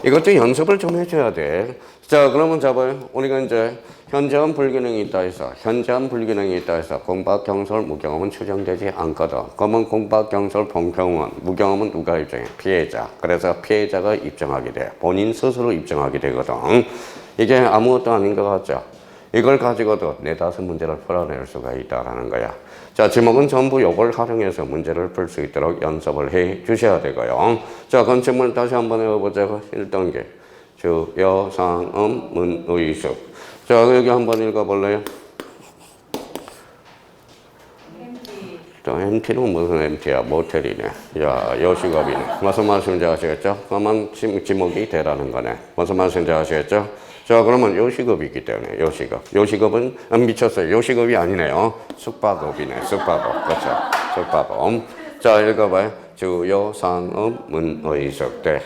이것도 연습을 좀 해줘야 돼. 자, 그러면 잡아요. 우리가 이제 현저한 불균형이 있다 해서 공박, 경솔, 무경험은 추정되지 않거든. 그러면 공박, 경솔, 본경험, 무경험은 누가 입증해? 피해자. 그래서 피해자가 입증하게 돼. 본인 스스로 입증하게 되거든. 이게 아무것도 아닌 것 같죠? 이걸 가지고도 4-5 문제를 풀어낼 수가 있다라는 거야. 자, 지목은 전부 이걸 활용해서 문제를 풀 수 있도록 연습을 해 주셔야 되고요. 자, 건축물 다시 한번 해보자고. 1단계. 주요, 상음, 문, 의숙. 자, 여기 한번 읽어볼래요? MT는 무슨 MT야? 모텔이네. 야, 요식업이네. 무슨 말씀인지 아시겠죠? 그러면 지목이 되라는 거네. 무슨 말씀인지 아시겠죠? 자, 그러면 요식업이기 때문에 요식업은 미쳤어요. 요식업이 아니네요. 숙박업이네. 숙박업. 그렇죠. 숙박업. 자, 읽어봐요. 주요, 상업, 문, 의숙. 네.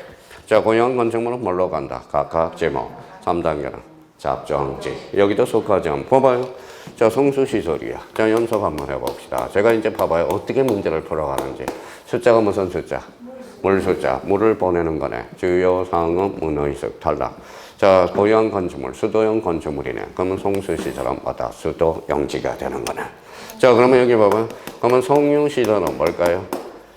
자, 고유한 건축물은 뭘로 간다? 각각 제목. 3단계는 잡정지. 여기도 속하지 않고 봐봐요. 자, 성수시설이야. 자, 연습 한번 해봅시다. 제가 이제 봐봐요. 어떻게 문제를 풀어가는지. 숫자가 무슨 숫자? 물 숫자. 물을 보내는 거네. 주요, 상업, 문, 의숙. 탈락. 자, 고유한 건축물, 수도용 건축물이네. 그러면 송수시설은 뭐다? 수도용지가 되는 거네. 자, 그러면 여기 봐봐. 그러면 송유시설은 뭘까요?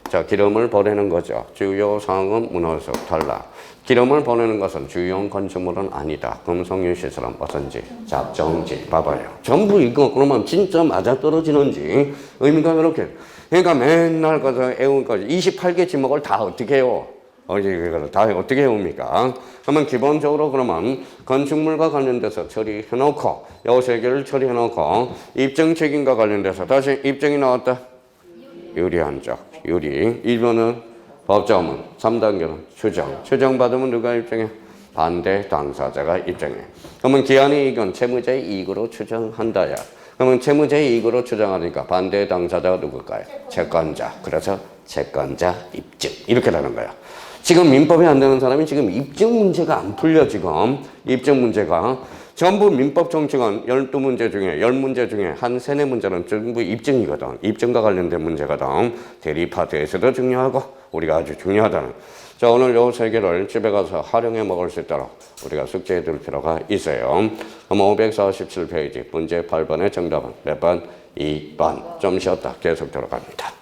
자, 기름을 보내는 거죠. 주요 상업 문화석 탈락. 기름을 보내는 것은 주요용 건축물은 아니다. 그럼 송유시설은 뭐든지 잡정지. 봐봐요. 전부 이거 그러면 진짜 맞아떨어지는지 의미가 그렇게. 그러니까 맨날 가서 애운 거지. 28개 지목을 다 어떻게 해요? 이걸 다 어떻게 해옵니까? 그러면 기본적으로 그러면 건축물과 관련돼서 처리해놓고 요 3개를 처리해놓고 입증 책임과 관련돼서 다시 입증이 나왔다. 유리한 쪽. 유리. 1번은 법조문. 3단계는 추정. 추정 받으면 누가 입증해? 반대 당사자가 입증해. 그러면 기한이 이건 채무자의 이익으로 추정한다야. 그러면 채무자의 이익으로 추정하니까 반대 당사자가 누굴까요? 채권자. 그래서 채권자 입증. 이렇게 되는 거야. 지금 민법이 안 되는 사람이 지금 입증 문제가 안 풀려, 지금. 입증 문제가. 전부 민법 정치관 12문제 중에, 10문제 중에 한 3-4문제는 전부 입증이거든. 입증과 관련된 문제거든. 대리파트에서도 중요하고, 우리가 아주 중요하다는. 자, 오늘 요 3개를 집에 가서 활용해 먹을 수 있도록 우리가 숙제해 둘 필요가 있어요. 그럼 547페이지, 문제 8번의 정답은 몇 번? 2번. 좀 쉬었다. 계속 들어갑니다.